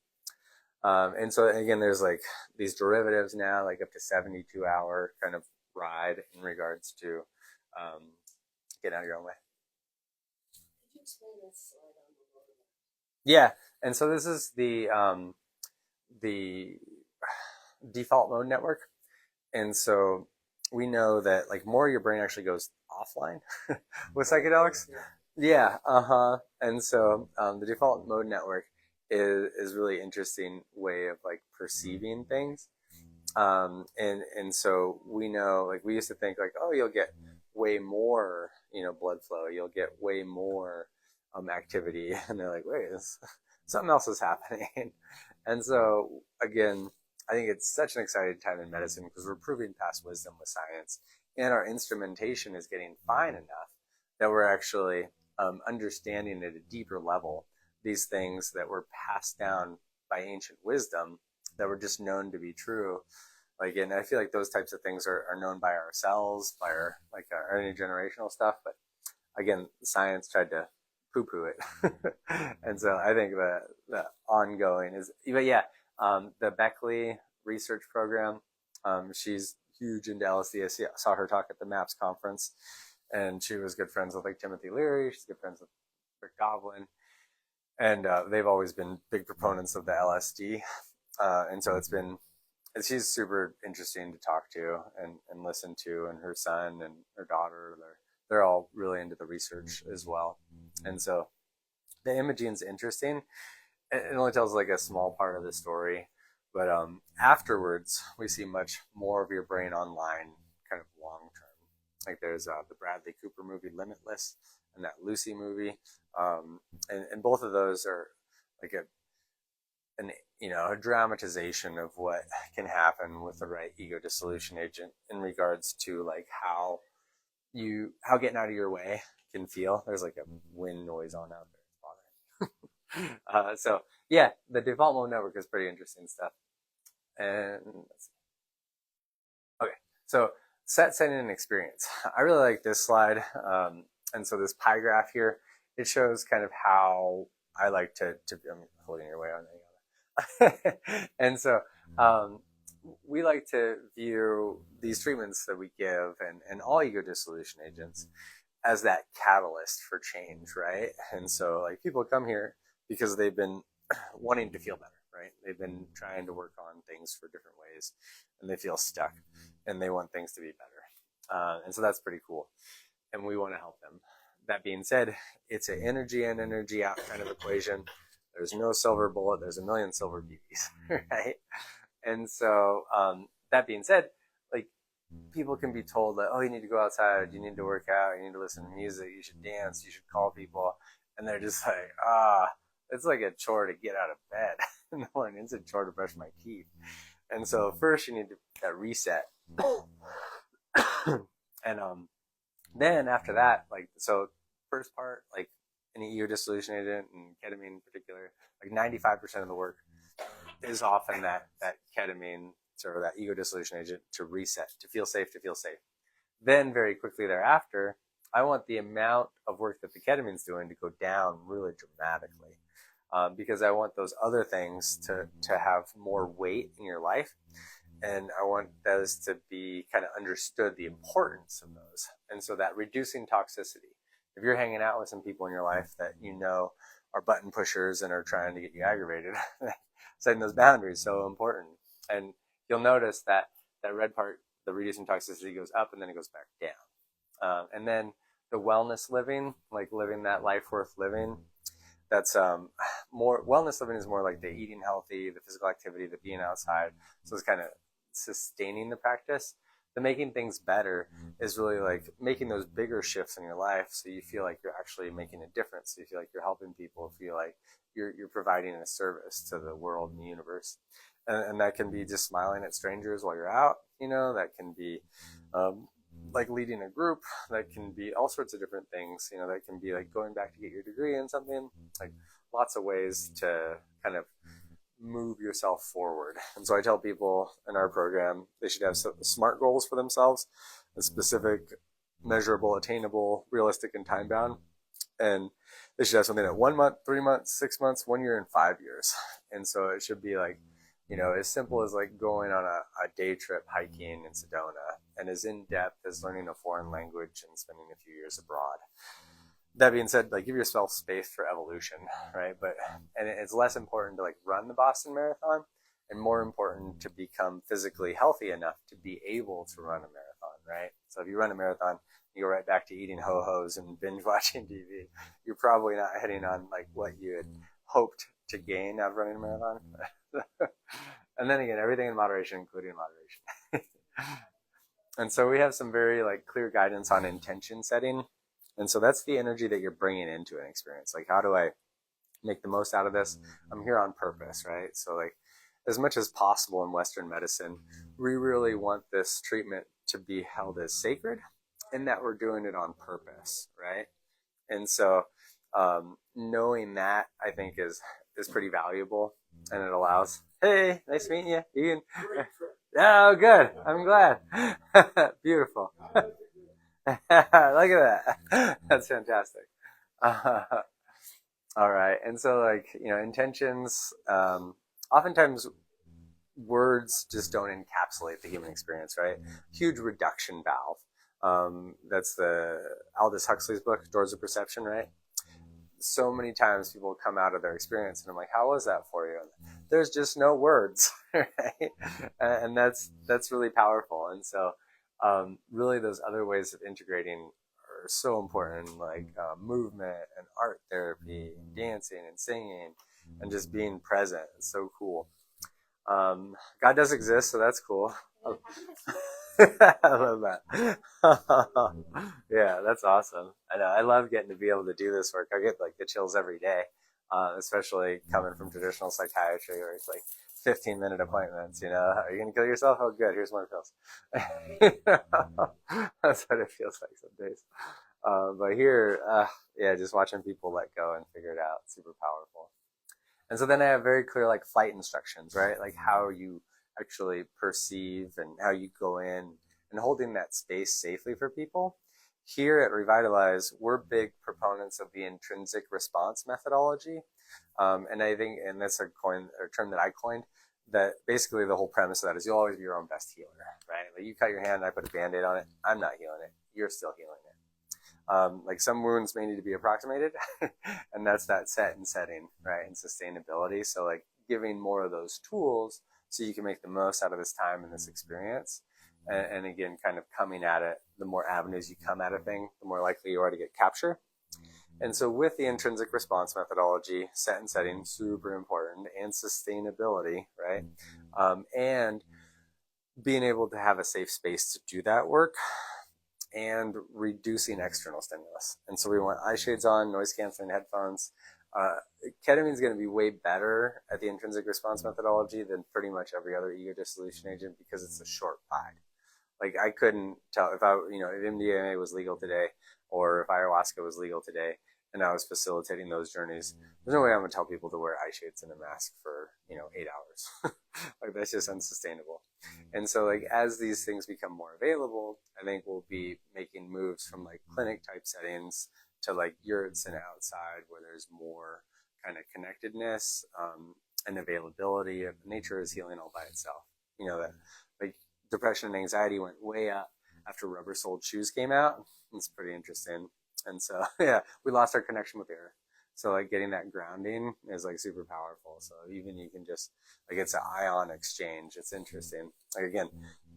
And so again, there's like these derivatives now, like up to 72-hour kind of ride in regards to getting out of your own way. Could you explain that slide on the lower left? Yeah, and so this is the default mode network. And so we know that like more your brain actually goes offline with psychedelics. Yeah, And so the default mode network is really interesting way of like perceiving things. And so we know, like we used to think like, oh, you'll get way more, blood flow, you'll get way more activity, and they're like, wait, something else is happening. And so again, I think it's such an exciting time in medicine because we're proving past wisdom with science, and our instrumentation is getting fine enough that we're actually understanding at a deeper level these things that were passed down by ancient wisdom that were just known to be true. Like, and I feel like those types of things are known by ourselves, by our intergenerational stuff. But again, science tried to poo-poo it. And so I think the ongoing is, but yeah, the Beckley research program, she's huge into LSD. I saw her talk at the MAPS conference, and she was good friends with like Timothy Leary. She's good friends with Rick Goblin. And they've always been big proponents of the LSD. And so she's super interesting to talk to and listen to, and her son and her daughter, they're all really into the research as well. And so the imaging's interesting. it only tells like a small part of the story, but afterwards we see much more of your brain online, kind of long term. Like there's the Bradley Cooper movie Limitless and that Lucy movie, and both of those are like a dramatization of what can happen with the right ego dissolution agent in regards to like how getting out of your way can feel. There's like a wind noise on out there. So yeah, the default mode network is pretty interesting stuff. And okay, so setting an experience. I really like this slide. And so this pie graph here, it shows kind of how I like to I'm holding your way on that. And so we like to view these treatments that we give and all ego dissolution agents as that catalyst for change, right? And so like people come here because they've been wanting to feel better, right? They've been trying to work on things for different ways and they feel stuck and they want things to be better. And so that's pretty cool. And we want to help them. That being said, it's an energy in, energy out kind of equation. There's no silver bullet. There's a million silver beauties, right? And so that being said, like people can be told that, oh, you need to go outside, you need to work out, you need to listen to music, you should dance, you should call people. And they're just like, it's like a chore to get out of bed in the morning. It's a chore to brush my teeth. And so first you need that reset. And then after that, like, so first part, like any ego dissolution agent and ketamine in particular, like 95% of the work is often that ketamine or that ego dissolution agent to reset, to feel safe, Then very quickly thereafter, I want the amount of work that the ketamine's doing to go down really dramatically, because I want those other things to have more weight in your life. And I want those to be kind of understood, the importance of those. And so that reducing toxicity. If you're hanging out with some people in your life that you know are button pushers and are trying to get you aggravated, setting those boundaries is so important. And you'll notice that red part, the reducing toxicity, goes up and then it goes back down. And then the wellness living, like living that life worth living, that's more wellness living is more like the eating healthy, the physical activity, the being outside. So it's kind of sustaining the practice. The making things better is really like making those bigger shifts in your life so you feel like you're actually making a difference. So you feel like you're helping people, feel like you're providing a service to the world and the universe. And that can be just smiling at strangers while you're out, that can be like leading a group, that can be all sorts of different things, that can be like going back to get your degree in something, like lots of ways to kind of move yourself forward. And so I tell people in our program, they should have SMART goals for themselves, specific, measurable, attainable, realistic, and time bound. And they should have something at 1 month, 3 months, 6 months, 1 year, and 5 years. And so it should be like, as simple as like going on a day trip hiking in Sedona, and as in-depth as learning a foreign language and spending a few years abroad. That being said, like give yourself space for evolution, right? And it's less important to like run the Boston Marathon and more important to become physically healthy enough to be able to run a marathon, right? So if you run a marathon, you go right back to eating ho-hos and binge watching TV. You're probably not heading on like what you had hoped to gain out of running a marathon. And then again, everything in moderation, including moderation. And so we have some very like clear guidance on intention setting. And so that's the energy that you're bringing into an experience. Like, how do I make the most out of this? I'm here on purpose, right? So like as much as possible in Western medicine, we really want this treatment to be held as sacred in that we're doing it on purpose, right? And so knowing that, I think, is pretty valuable, and it allows, hey, nice meeting you. Ian. Oh, good. I'm glad. Beautiful. Look at that. That's fantastic. All right. And so like, intentions, oftentimes words just don't encapsulate the human experience, right? Huge reduction valve. That's the Aldous Huxley's book, Doors of Perception, right? So many times people come out of their experience and I'm like, how was that for you? And there's just no words, right? And that's really powerful. And so really those other ways of integrating are so important, like movement and art therapy, dancing and singing, and just being present. It's so cool. God does exist, so that's cool. I love that. Yeah, that's awesome. I know. I love getting to be able to do this work. I get like the chills every day, especially coming from traditional psychiatry where it's like 15-minute appointments. Are you going to kill yourself? Oh, good. Here's more pills. That's what it feels like some days. But here, yeah, just watching people let go and figure it out, super powerful. And so then I have very clear like flight instructions, right? Like how you actually perceive and how you go in and holding that space safely for people. Here at Revitalize, we're big proponents of the intrinsic response methodology. And I think, and that's a term that I coined, that basically the whole premise of that is you'll always be your own best healer, right? Like you cut your hand and I put a Band-Aid on it. I'm not healing it. You're still healing it. Like some wounds may need to be approximated and that's that set and setting, right? And sustainability. So like giving more of those tools so you can make the most out of this time and this experience. And again, kind of coming at it, the more avenues you come at a thing, the more likely you are to get capture. And so with the intrinsic response methodology, set and setting, super important, and sustainability, right? And being able to have a safe space to do that work and reducing external stimulus. And so we want eye shades on, noise canceling headphones. Ketamine is going to be way better at the intrinsic response methodology than pretty much every other ego dissolution agent because it's a short ride. Like I couldn't tell if MDMA was legal today or if ayahuasca was legal today and I was facilitating those journeys, there's no way I'm going to tell people to wear eye shades and a mask for, 8 hours. Like that's just unsustainable. And so like as these things become more available, I think we'll be making moves from like clinic type settings to like yurts and outside where there's more kind of connectedness and availability of nature is healing all by itself. That like depression and anxiety went way up after rubber-soled shoes came out. It's pretty interesting. And so, yeah, we lost our connection with the earth. So like getting that grounding is like super powerful. So even you can just like it's an ion exchange. It's interesting. Like again,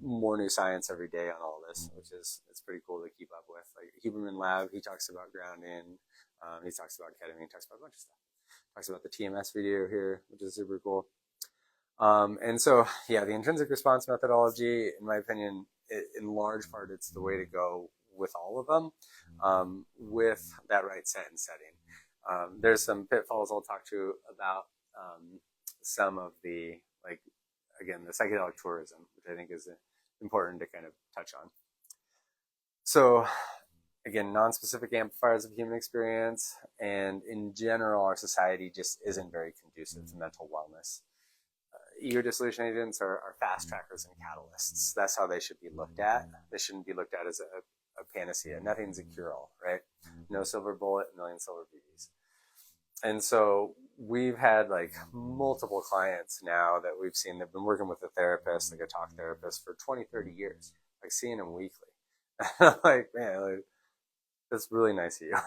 more new science every day on all this, which is it's pretty cool to keep up with. Like Huberman Lab, he talks about grounding. He talks about ketamine. He talks about a bunch of stuff. Talks about the TMS video here, which is super cool. And so yeah, the intrinsic response methodology, in my opinion, in large part, it's the way to go with all of them, with that right set and setting. There's some pitfalls I'll talk to you about some of the, like, again, the psychedelic tourism, which I think is important to kind of touch on. So, again, non-specific amplifiers of human experience, and in general, our society just isn't very conducive to mental wellness. Ego dissolution agents are fast trackers and catalysts. That's how they should be looked at. They shouldn't be looked at as a panacea. Nothing's a cure-all, right? No silver bullet, a million silver BBs. And so we've had like multiple clients now that we've seen that have been working with a therapist, like a talk therapist for 20, 30 years, like seeing them weekly. Like, man, like, that's really nice of you.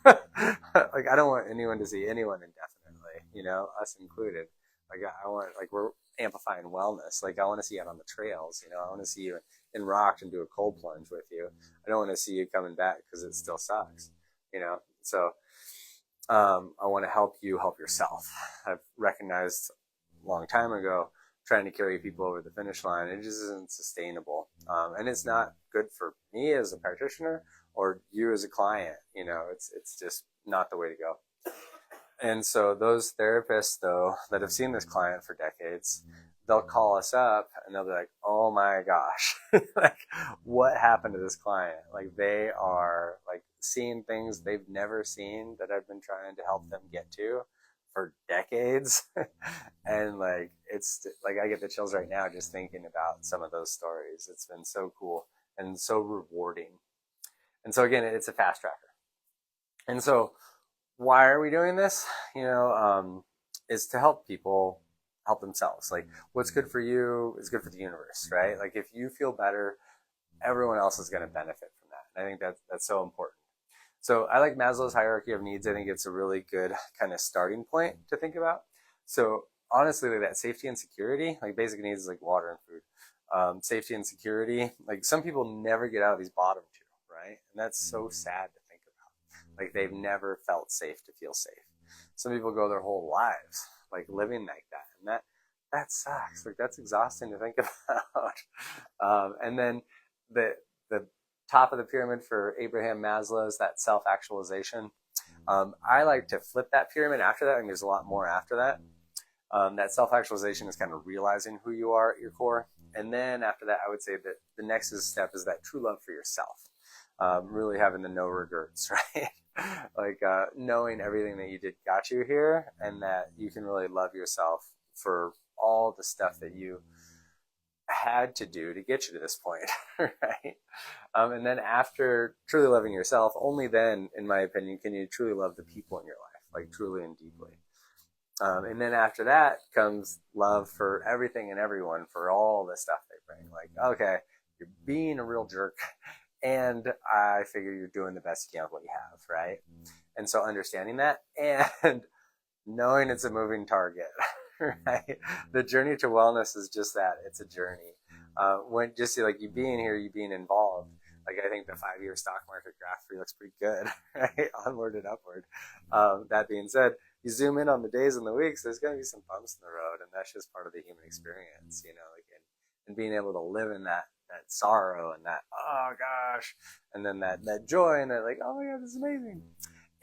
Like, I don't want anyone to see anyone indefinitely, us included. Like, I want, like, we're amplifying wellness. Like, I want to see you out on the trails, I want to see you in rock and do a cold plunge with you. I don't want to see you coming back because it still sucks, So I want to help you help yourself. I've recognized a long time ago trying to carry people over the finish line, it just isn't sustainable. And it's not good for me as a practitioner or you as a client. It's just not the way to go. And so those therapists, though, that have seen this client for decades, they'll call us up and they'll be like, oh my gosh, like what happened to this client? Like they are like seeing things they've never seen that I've been trying to help them get to for decades. And like, it's like, I get the chills right now just thinking about some of those stories. It's been so cool and so rewarding. And so again, it's a fast tracker. And so why are we doing this? Is to help people help themselves. Like what's good for you is good for the universe, right? Like if you feel better, everyone else is going to benefit from that. And I think that's so important. So I like Maslow's hierarchy of needs. I think it's a really good kind of starting point to think about. So honestly, like that safety and security, like basic needs is like water and food. Safety and security, like some people never get out of these bottom two, right? And that's so sad to think about. Like they've never felt safe to feel safe. Some people go their whole lives like living like that, and that sucks. Like that's exhausting to think about. And then the top of the pyramid for Abraham Maslow is that self-actualization. I like to flip that pyramid after that, and there's a lot more after that. That self-actualization is kind of realizing who you are at your core. And then after that, I would say that the next step is that true love for yourself. Really having the no regrets, right? Like knowing everything that you did got you here, and that you can really love yourself for all the stuff that you had to do to get you to this point, right? And then after truly loving yourself, only then, in my opinion, can you truly love the people in your life, like truly and deeply. And then after that comes love for everything and everyone, for all the stuff they bring. Like, okay, you're being a real jerk, and I figure you're doing the best you can with what you have, right? And so understanding that and knowing it's a moving target, right? The journey to wellness is just that. It's a journey. When just like you being here, you being involved. Like I think the 5-year stock market graph for you looks pretty good, right? Onward and upward. That being said, you zoom in on the days and the weeks, there's going to be some bumps in the road, and that's just part of the human experience, you know, like, and being able to live in that sorrow and that, oh gosh, and then that joy and that like, oh my God, this is amazing.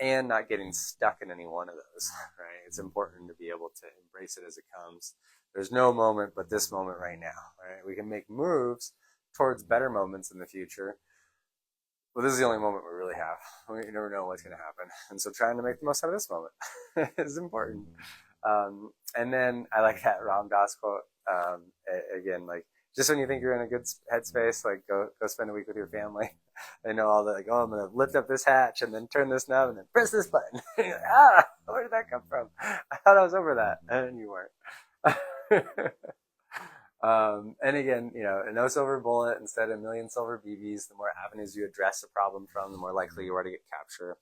And not getting stuck in any one of those, right? It's important to be able to embrace it as it comes. There's no moment but this moment right now, right? We can make moves towards better moments in the future, but this is the only moment we really have. You never know what's going to happen. And so trying to make the most out of this moment is important. And then I like that Ram Dass quote, again, like, just when you think you're in a good headspace, like go spend a week with your family. They know all that, like, oh, I'm going to lift up this hatch and then turn this knob and then press this button. You're like, where did that come from? I thought I was over that. And you weren't. And again, you know, no silver bullet, instead of a million silver BBs. The more avenues you address a problem from, the more likely you are to get capture.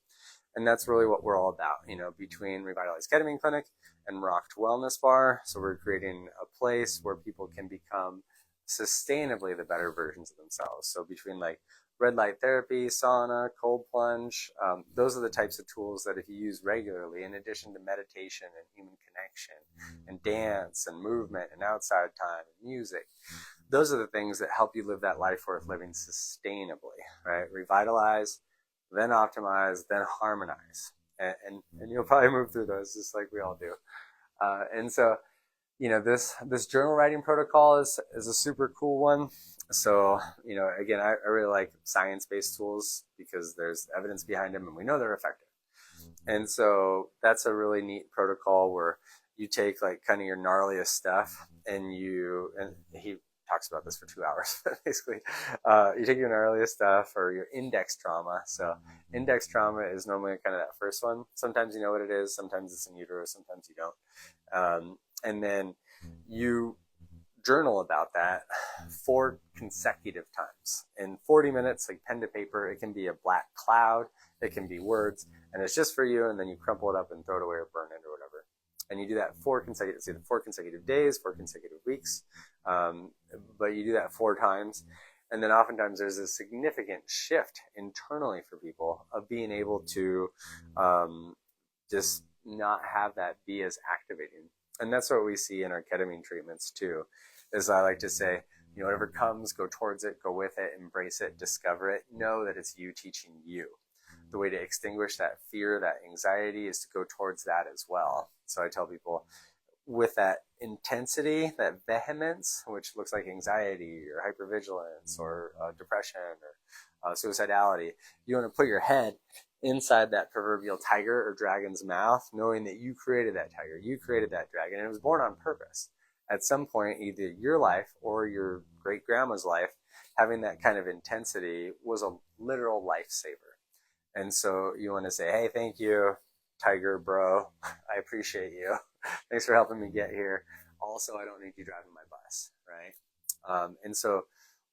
And that's really what we're all about, you know, between Revitalize Ketamine Clinic and Rocked Wellness Bar. So we're creating a place where people can become sustainably the better versions of themselves. So between like red light therapy, sauna, cold plunge, those are the types of tools that if you use regularly, in addition to meditation and human connection and dance and movement and outside time and music, those are the things that help you live that life worth living sustainably, right? Revitalize, then optimize, then harmonize. And you'll probably move through those just like we all do. And so, you know, this journal writing protocol is a super cool one. So, you know, again, I really like science-based tools because there's evidence behind them and we know they're effective. And so that's a really neat protocol where you take like kind of your gnarliest stuff and he talks about this for 2 hours, basically. You take your gnarliest stuff or your index trauma. So index trauma is normally kind of that first one. Sometimes you know what it is. Sometimes it's in utero. Sometimes you don't. And then you journal about that 4 consecutive times in 40 minutes, like pen to paper. It can be a black cloud. It can be words. And it's just for you. And then you crumple it up and throw it away or burn it or whatever. And you do that 4 consecutive days, 4 consecutive weeks. But you do that 4 times. And then oftentimes there's a significant shift internally for people of being able to just not have that be as activating. And that's what we see in our ketamine treatments too, is I like to say, you know, whatever comes, go towards it, go with it, embrace it, discover it, know that it's you teaching you. The way to extinguish that fear, that anxiety, is to go towards that as well. So I tell people, with that intensity, that vehemence, which looks like anxiety or hypervigilance or depression or suicidality, you want to put your head inside that proverbial tiger or dragon's mouth, knowing that you created that tiger, you created that dragon, and it was born on purpose. At some point, either your life or your great grandma's life, having that kind of intensity was a literal lifesaver. And so you want to say, hey, thank you, tiger bro. I appreciate you. Thanks for helping me get here. Also, I don't need you driving my bus, right? And so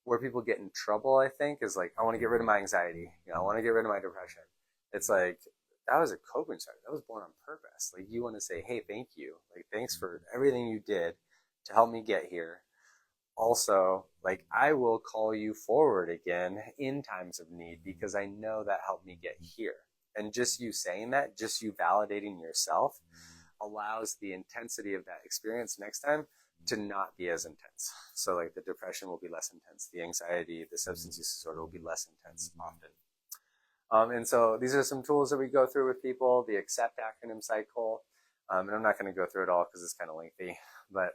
where people get in trouble, I think, is like, I want to get rid of my anxiety. You know, I want to get rid of my depression. It's like, that was a coping strategy. That was born on purpose. Like, you want to say, hey, thank you. Like, thanks for everything you did to help me get here. Also, like, I will call you forward again in times of need because I know that helped me get here. And just you saying that, just you validating yourself, allows the intensity of that experience next time to not be as intense. So like the depression will be less intense, the anxiety, the substance use disorder will be less intense often. And so these are some tools that we go through with people, the ACCEPT acronym cycle. And I'm not going to go through it all because it's kind of lengthy, but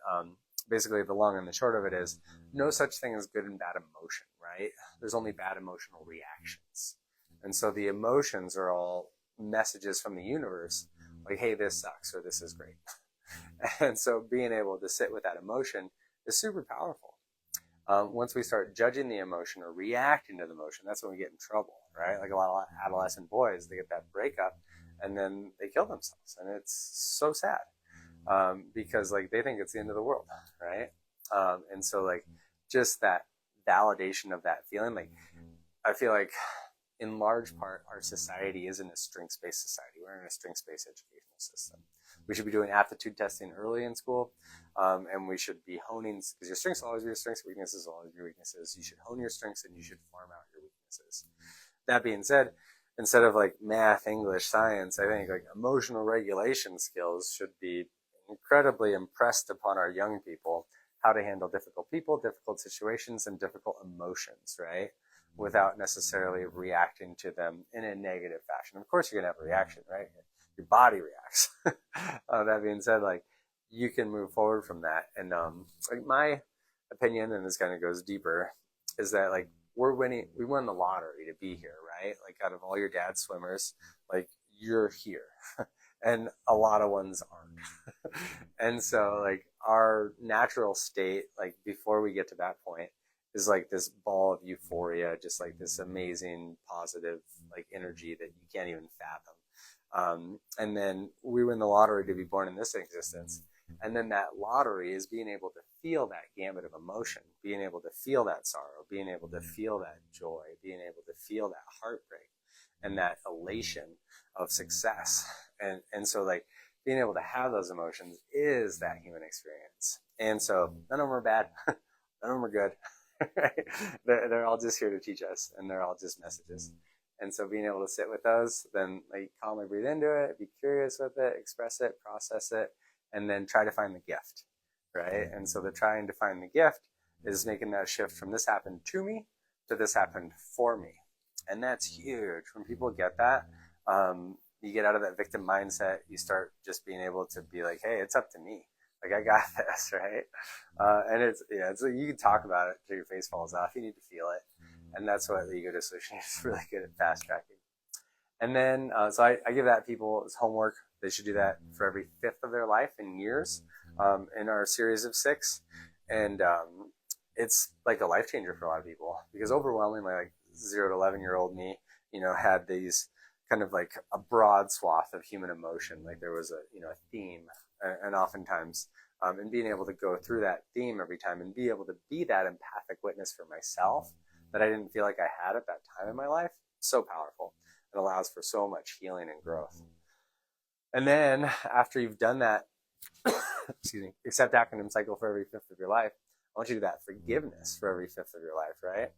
basically the long and the short of it is no such thing as good and bad emotion, right? There's only bad emotional reactions. And so the emotions are all messages from the universe, like, hey, this sucks, or this is great. And so being able to sit with that emotion is super powerful. Once we start judging the emotion or reacting to the emotion, that's when we get in trouble, right? Like a lot of adolescent boys, they get that breakup and then they kill themselves. And it's so sad because like they think it's the end of the world, right? And so like just that validation of that feeling, like I feel like in large part, our society isn't a strengths-based society. We're in a strengths-based educational system. We should be doing aptitude testing early in school, and we should be honing, because your strengths will always be your strengths, weaknesses will always be your weaknesses. You should hone your strengths and you should farm out your weaknesses. That being said, instead of like math, English, science, I think like emotional regulation skills should be incredibly impressed upon our young people, how to handle difficult people, difficult situations, and difficult emotions, right? Without necessarily reacting to them in a negative fashion. Of course, you're going to have a reaction, right? Your body reacts. That being said, like you can move forward from that. And like my opinion, and this kind of goes deeper, is that like we won the lottery to be here, right? Like out of all your dad's swimmers, like you're here. And a lot of ones aren't. And so like our natural state, like before we get to that point, is like this ball of euphoria, just like this amazing positive like energy that you can't even fathom. And then we win the lottery to be born in this existence. And then that lottery is being able to feel that gamut of emotion, being able to feel that sorrow, being able to feel that joy, being able to feel that heartbreak and that elation of success. And so like being able to have those emotions is that human experience. And so none of them are bad. None of them are good. They're all just here to teach us, and they're all just messages. And so being able to sit with those, then like calmly breathe into it, be curious with it, express it, process it, and then try to find the gift, right? And so the trying to find the gift is making that shift from this happened to me to this happened for me. And that's huge. When people get that, you get out of that victim mindset, you start just being able to be like, hey, it's up to me. Like, I got this, right? And it's you can talk about it till your face falls off. You need to feel it. And that's what the ego dissolution is really good at fast tracking. And then, so I give that people as homework. They should do that for every 5th of their life in years in our series of 6. And it's like a life changer for a lot of people because overwhelmingly, like 0 to 11-year-old me, had these kind of like a broad swath of human emotion. Like there was a theme. And oftentimes, and being able to go through that theme every time and be able to be that empathic witness for myself that I didn't feel like I had at that time in my life, so powerful. It allows for so much healing and growth. And then after you've done that, accept acronym cycle for every 5th of your life, I want you to do that forgiveness for every 5th of your life, right?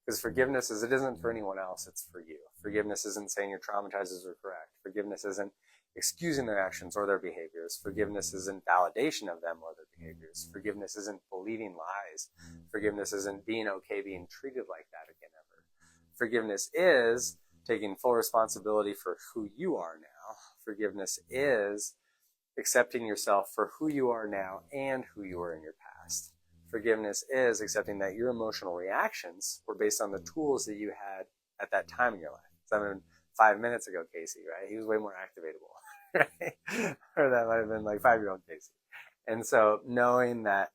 Because forgiveness it isn't for anyone else, it's for you. Forgiveness isn't saying your traumatizers are correct. Forgiveness isn't excusing their actions or their behaviors. Forgiveness isn't validation of them or their behaviors. Forgiveness isn't believing lies. Forgiveness isn't being okay being treated like that again ever. Forgiveness is taking full responsibility for who you are now. Forgiveness is accepting yourself for who you are now and who you were in your past. Forgiveness is accepting that your emotional reactions were based on the tools that you had at that time in your life. 5 minutes ago, Casey, right? He was way more activatable, right? Or that might have been like 5-year-old Casey. And so knowing that,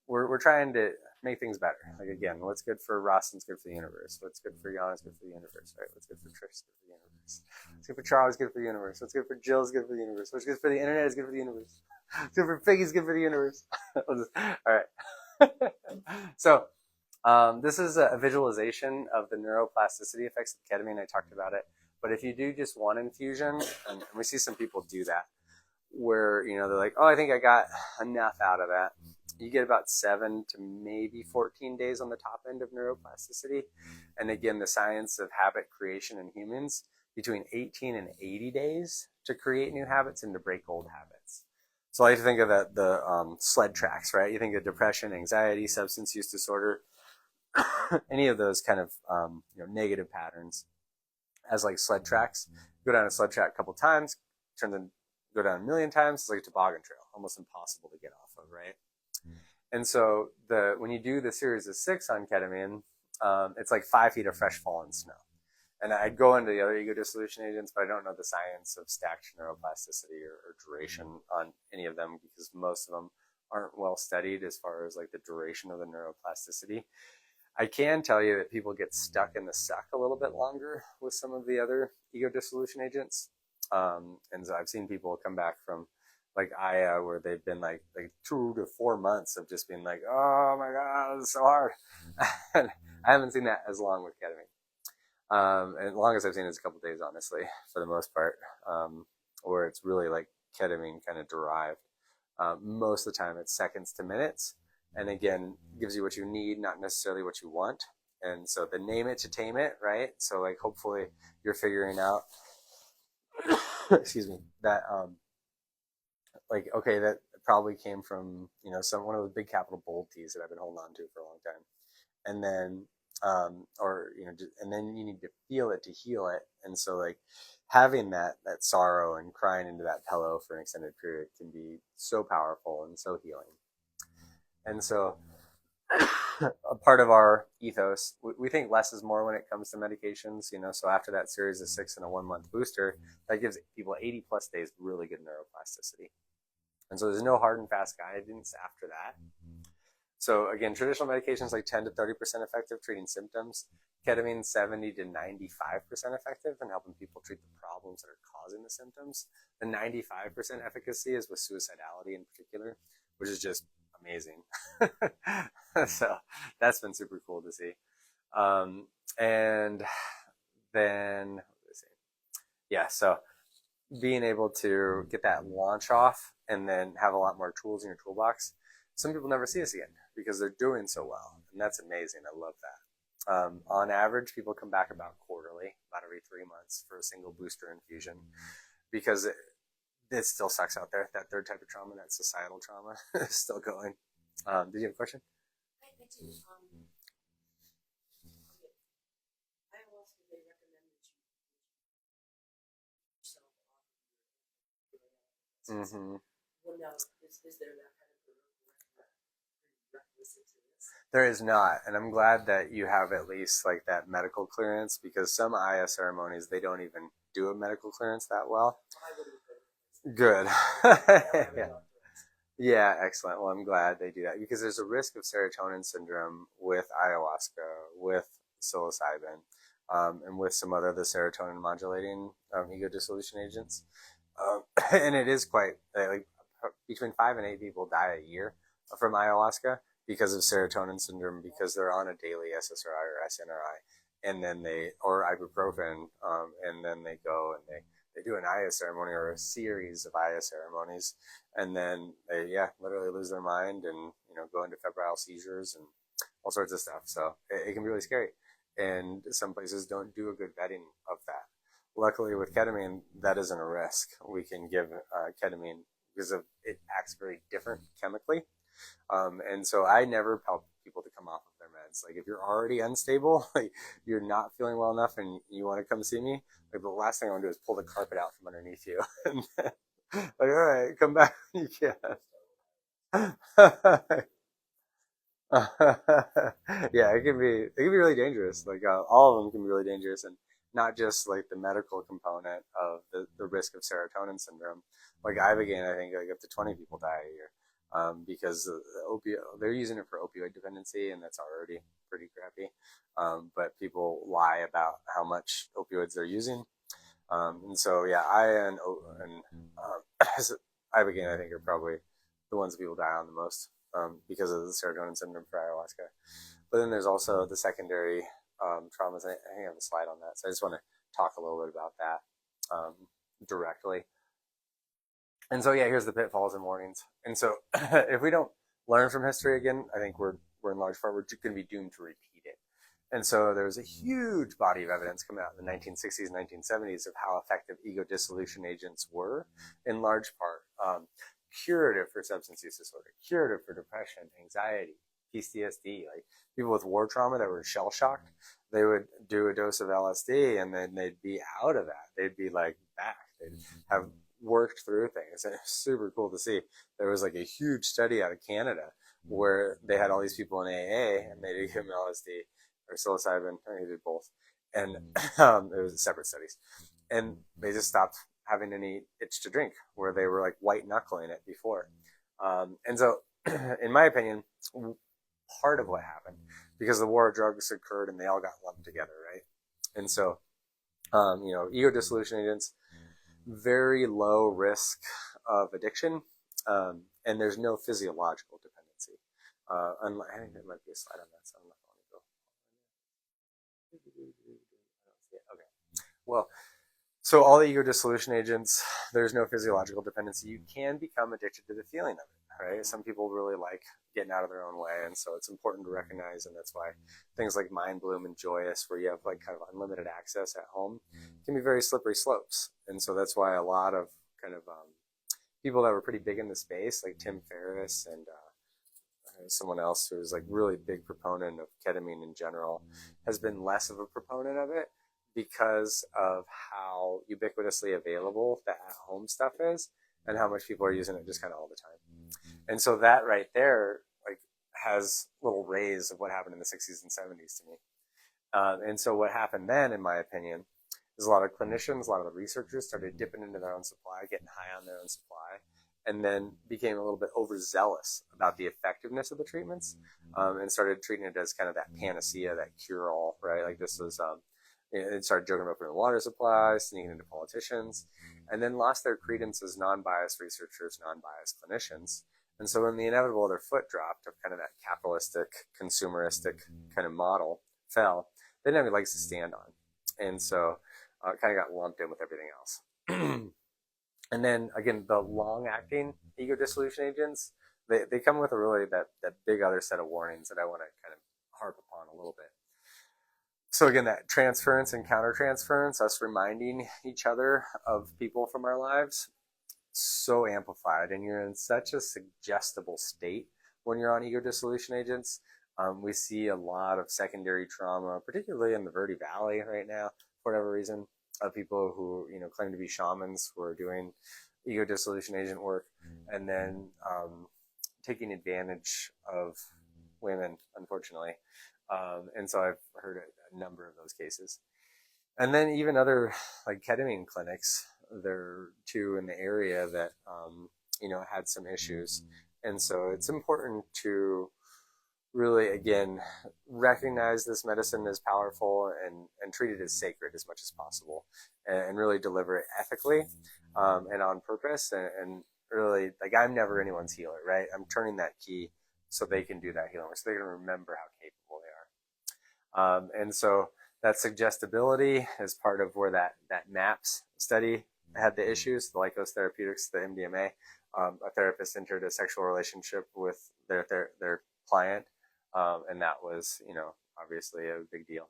we're trying to make things better. Like again, what's good for Rostin's good for the universe. What's good for Jan is good for the universe, right? What's good for Trish is good for the universe. What's good for Charles is good for the universe. What's good for Jill is good for the universe. What's good for the internet is good for the universe. What's good for Piggy is good for the universe. All right. So, this is a visualization of the neuroplasticity effects of ketamine. I talked about it. But if you do just one infusion, and we see some people do that, where, they're like, oh, I think I got enough out of that. You get about 7 to maybe 14 days on the top end of neuroplasticity. And again, the science of habit creation in humans between 18 and 80 days to create new habits and to break old habits. So I like to think of the sled tracks, right? You think of depression, anxiety, substance use disorder, any of those kind of negative patterns as like sled tracks. Go down a sled track a couple times, go down a million times. It's like a toboggan trail, almost impossible to get off of, right? And so when you do the series of 6 on ketamine, it's like 5 feet of fresh fallen snow. And I'd go into the other ego dissolution agents, but I don't know the science of stacked neuroplasticity or duration on any of them because most of them aren't well studied as far as like the duration of the neuroplasticity. I can tell you that people get stuck in the suck a little bit longer with some of the other ego dissolution agents. And so I've seen people come back from like Aya where they've been like 2 to 4 months of just being like, oh my God, it's so hard. I haven't seen that as long with ketamine. And the longest I've seen is a couple of days, honestly, for the most part, where it's really like ketamine kind of derived. Most of the time it's seconds to minutes. And again, gives you what you need, not necessarily what you want. And so the name it to tame it, right? So like hopefully you're figuring out, excuse me, that like, okay, that probably came from, one of those big capital bold teas that I've been holding on to for a long time. And then, and then you need to feel it to heal it. And so like having that sorrow and crying into that pillow for an extended period can be so powerful and so healing. And so a part of our ethos, we think less is more when it comes to medications, so after that series of 6 and a 1-month booster, that gives people 80 plus days really good neuroplasticity. And so there's no hard and fast guidance after that. So again, traditional medications like 10 to 30% effective treating symptoms, ketamine 70 to 95% effective in helping people treat the problems that are causing the symptoms. The 95% efficacy is with suicidality in particular, which is just amazing. So that's been super cool to see. And then, so being able to get that launch off and then have a lot more tools in your toolbox. Some people never see us again because they're doing so well. And that's amazing. I love that. On average, people come back about quarterly, about every 3 months for a single booster infusion because it still sucks out there. That third type of trauma, that societal trauma is still going. Did you have a question? I do. Ayahuasca, they recommend that you yourself off of your Well, now, is there that kind of prerequisite to this? There is not, and I'm glad that you have at least like that medical clearance because some Aya ceremonies, they don't even do a medical clearance that well. Good. Yeah, excellent. Well, I'm glad they do that because there's a risk of serotonin syndrome with ayahuasca, with psilocybin, and with some other the serotonin modulating ego dissolution agents. And it is quite like between 5 and 8 people die a year from ayahuasca because of serotonin syndrome because they're on a daily SSRI or SNRI, and then or ibuprofen, and then they go and they do an Aya ceremony or a series of Aya ceremonies, and then they literally lose their mind and go into febrile seizures and all sorts of stuff. So it can be really scary, and some places don't do a good vetting of that. Luckily with ketamine, that isn't a risk. We can give ketamine because it acts very different chemically. And so I never tell people to come off of their meds. Like if you're already unstable, like you're not feeling well enough and you want to come see me, like the last thing I want to do is pull the carpet out from underneath you. And then, like, all right, come back when you can. Yeah, it can be really dangerous. Like all of them can be really dangerous, and not just like the medical component of the risk of serotonin syndrome. Like Ibogaine, I think like up to 20 people die a year. Because they're using it for opioid dependency, and that's already pretty crappy. But people lie about how much opioids they're using. And so, and Ibogaine, I think, are probably the ones that people die on the most because of the serotonin syndrome for ayahuasca. But then there's also the secondary traumas. I think I have a slide on that. So I just want to talk a little bit about that directly. And so, here's the pitfalls and warnings. And so if we don't learn from history again, I think we're in large part, we're going to be doomed to repeat it. And so there was a huge body of evidence coming out in the 1960s, 1970s of how effective ego dissolution agents were, in large part curative for substance use disorder, curative for depression, anxiety, PTSD. Like people with war trauma that were shell shocked, they would do a dose of LSD and then they'd be out of that. They'd be like back. They'd have worked through things. And it's super cool to see. There was like a huge study out of Canada where they had all these people in AA and they did give them LSD or psilocybin. I think they did both. And it was separate studies. And they just stopped having any itch to drink, where they were like white knuckling it before. And so, in my opinion, part of what happened, because the war of drugs occurred and they all got lumped together, right? And so, ego dissolution agents, very low risk of addiction, and there's no physiological dependency. I think there might be a slide on that, so I'm not going to go. Okay. Well, so all the ego dissolution agents, there's no physiological dependency. You can become addicted to the feeling of it, right? Some people really like getting out of their own way, and so it's important to recognize, and that's why things like Mind Bloom and Joyous, where you have like kind of unlimited access at home, can be very slippery slopes. And so that's why a lot of kind of people that were pretty big in the space, like Tim Ferriss and someone else who's like really big proponent of ketamine in general, has been less of a proponent of it because of how ubiquitously available the at-home stuff is and how much people are using it just kind of all the time. And so that right there like has little rays of what happened in the 60s and 70s to me. And so what happened then, in my opinion, is a lot of clinicians, a lot of the researchers started dipping into their own supply, getting high on their own supply, and then became a little bit overzealous about the effectiveness of the treatments, and started treating it as kind of that panacea, that cure-all, right? Like this was, it started joking about putting water supply, sneaking into politicians, and then lost their credence as non-biased researchers, non-biased clinicians. And so when the inevitable, their foot dropped of kind of that capitalistic, consumeristic kind of model fell, they didn't have any legs to stand on. And so it kind of got lumped in with everything else. And then again, the long-acting ego dissolution agents, they come with a really that big other set of warnings that I want to kind of harp upon a little bit. So again, that transference and countertransference, us reminding each other of people from our lives, so amplified, and you're in such a suggestible state when you're on ego dissolution agents. We see a lot of secondary trauma, particularly in the Verde Valley right now, for whatever reason, of people who claim to be shamans who are doing ego dissolution agent work, and then taking advantage of women, unfortunately. And so I've heard a number of those cases. And then even other like ketamine clinics, there are two in the area that had some issues. And so it's important to really, again, recognize this medicine as powerful and treat it as sacred as much as possible, and really deliver it ethically and on purpose. And really, like, I'm never anyone's healer, right? I'm turning that key so they can do that healing, so they can remember how capable they are. And so that suggestibility is part of where that MAPS study had the issues, the Lycos Therapeutics, the MDMA. A therapist entered a sexual relationship with their client, and that was, obviously a big deal.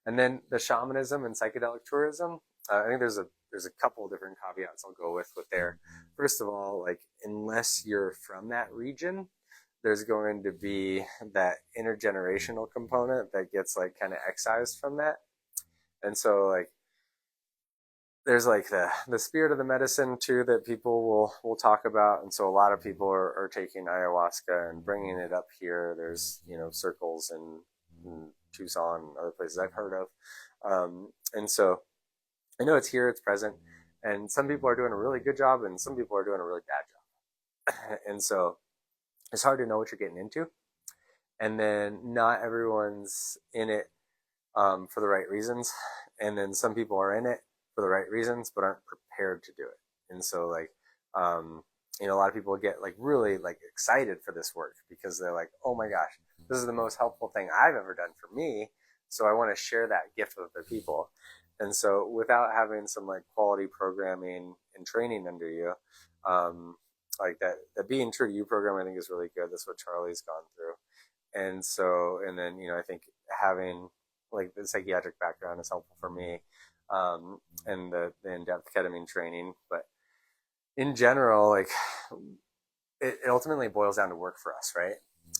And then the shamanism and psychedelic tourism, I think there's a couple of different caveats I'll go with there. First of all, like, unless you're from that region, there's going to be that intergenerational component that gets like kind of excised from that. And so like there's like the spirit of the medicine too that people will talk about. And so a lot of people are taking ayahuasca and bringing it up here. There's circles in Tucson and other places I've heard of. And so I know it's here, it's present, and some people are doing a really good job and some people are doing a really bad job. And so it's hard to know what you're getting into. And then not everyone's in it for the right reasons. And then some people are in it for the right reasons, but aren't prepared to do it. And so like, a lot of people get like really like excited for this work because they're like, oh my gosh, this is the most helpful thing I've ever done for me. So I want to share that gift with other people. And so without having some like quality programming and training under you, like that being true to you program, I think is really good. That's what Charlie's gone through. And so, and then, I think having like the psychiatric background is helpful for me, and the in-depth ketamine training. But in general, like it ultimately boils down to work for us, right?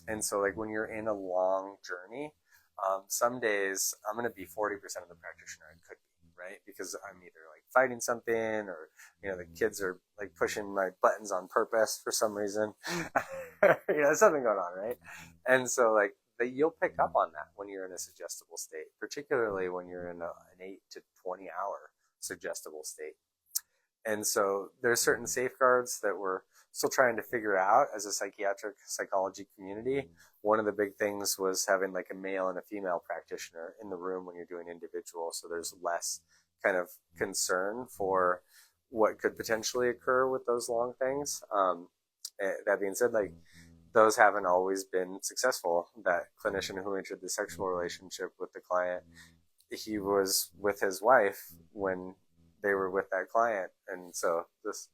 And so, like when you're in a long journey, some days I'm going to be 40% of the practitioner I could be, right? Because I'm either like fighting something, or the kids are like pushing my buttons on purpose for some reason. There's something going on, right? And so like you'll pick up on that when you're in a suggestible state, particularly when you're in an 8 to 20 hour suggestible state. And so there's certain safeguards that we're still trying to figure out as a psychiatric psychology community. One of the big things was having like a male and a female practitioner in the room when you're doing individual. So there's less kind of concern for what could potentially occur with those long things. That being said, like those haven't always been successful. That clinician who entered the sexual relationship with the client, he was with his wife when they were with that client. And so this,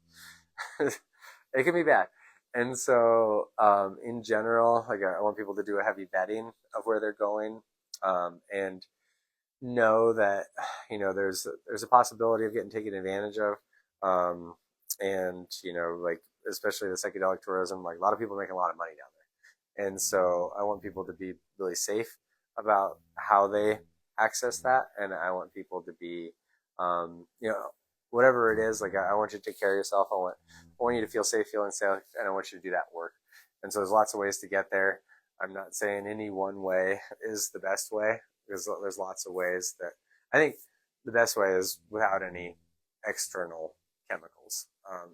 it can be bad. And so, in general, like I want people to do a heavy vetting of where they're going, and know that, there's a possibility of getting taken advantage of. And, like, especially the psychedelic tourism, like a lot of people are making a lot of money down there. And so I want people to be really safe about how they access that. And I want people to be, whatever it is, like I want you to take care of yourself. I want you to feel safe, feeling safe, and I want you to do that work. And so there's lots of ways to get there. I'm not saying any one way is the best way, because there's lots of ways that I think the best way is without any external chemicals,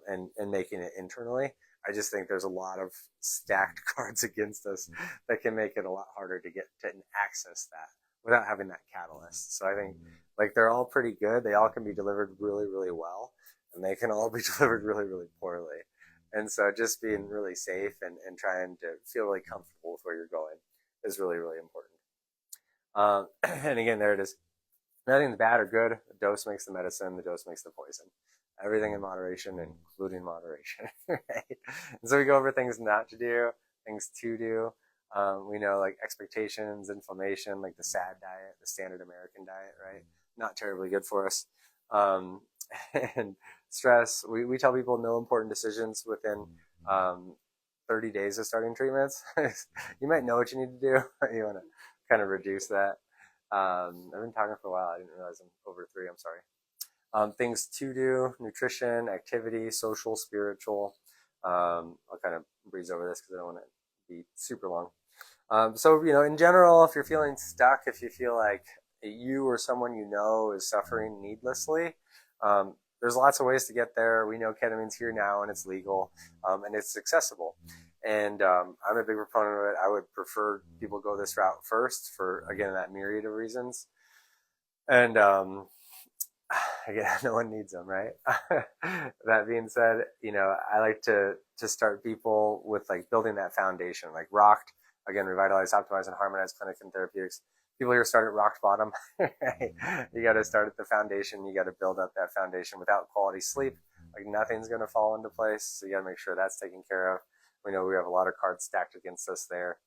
and making it internally. I just think there's a lot of stacked cards against us that can make it a lot harder to get to access that without having that catalyst. So I think like they're all pretty good. They all can be delivered really, really well, and they can all be delivered really, really poorly. And so just being really safe and trying to feel really comfortable with where you're going is really, really important. And again, there it is. Nothing's bad or good. The dose makes the medicine. The dose makes the poison. Everything in moderation, including moderation. Right? And so we go over things not to do, things to do. We know like expectations, inflammation, like the SAD diet, the standard American diet, right? Not terribly good for us. And stress, we tell people no important decisions within 30 days of starting treatments. You might know what you need to do. You want to kind of reduce that. I've been talking for a while. I didn't realize I'm over 3. I'm sorry. Things to do, nutrition, activity, social, spiritual. I'll kind of breeze over this because I don't want to be super long. So, in general, if you're feeling stuck, if you feel like you or someone you know is suffering needlessly, there's lots of ways to get there. We know ketamine's here now and it's legal, and it's accessible. And I'm a big proponent of it. I would prefer people go this route first for, again, that myriad of reasons. And again, no one needs them, right? That being said, I like to start people with like building that foundation, like rocked, again, revitalize, optimize, and harmonize clinic and therapeutics. People here start at rock bottom, right? You got to start at the foundation. You got to build up that foundation. Without quality sleep, like nothing's going to fall into place. So you got to make sure that's taken care of. We know we have a lot of cards stacked against us there.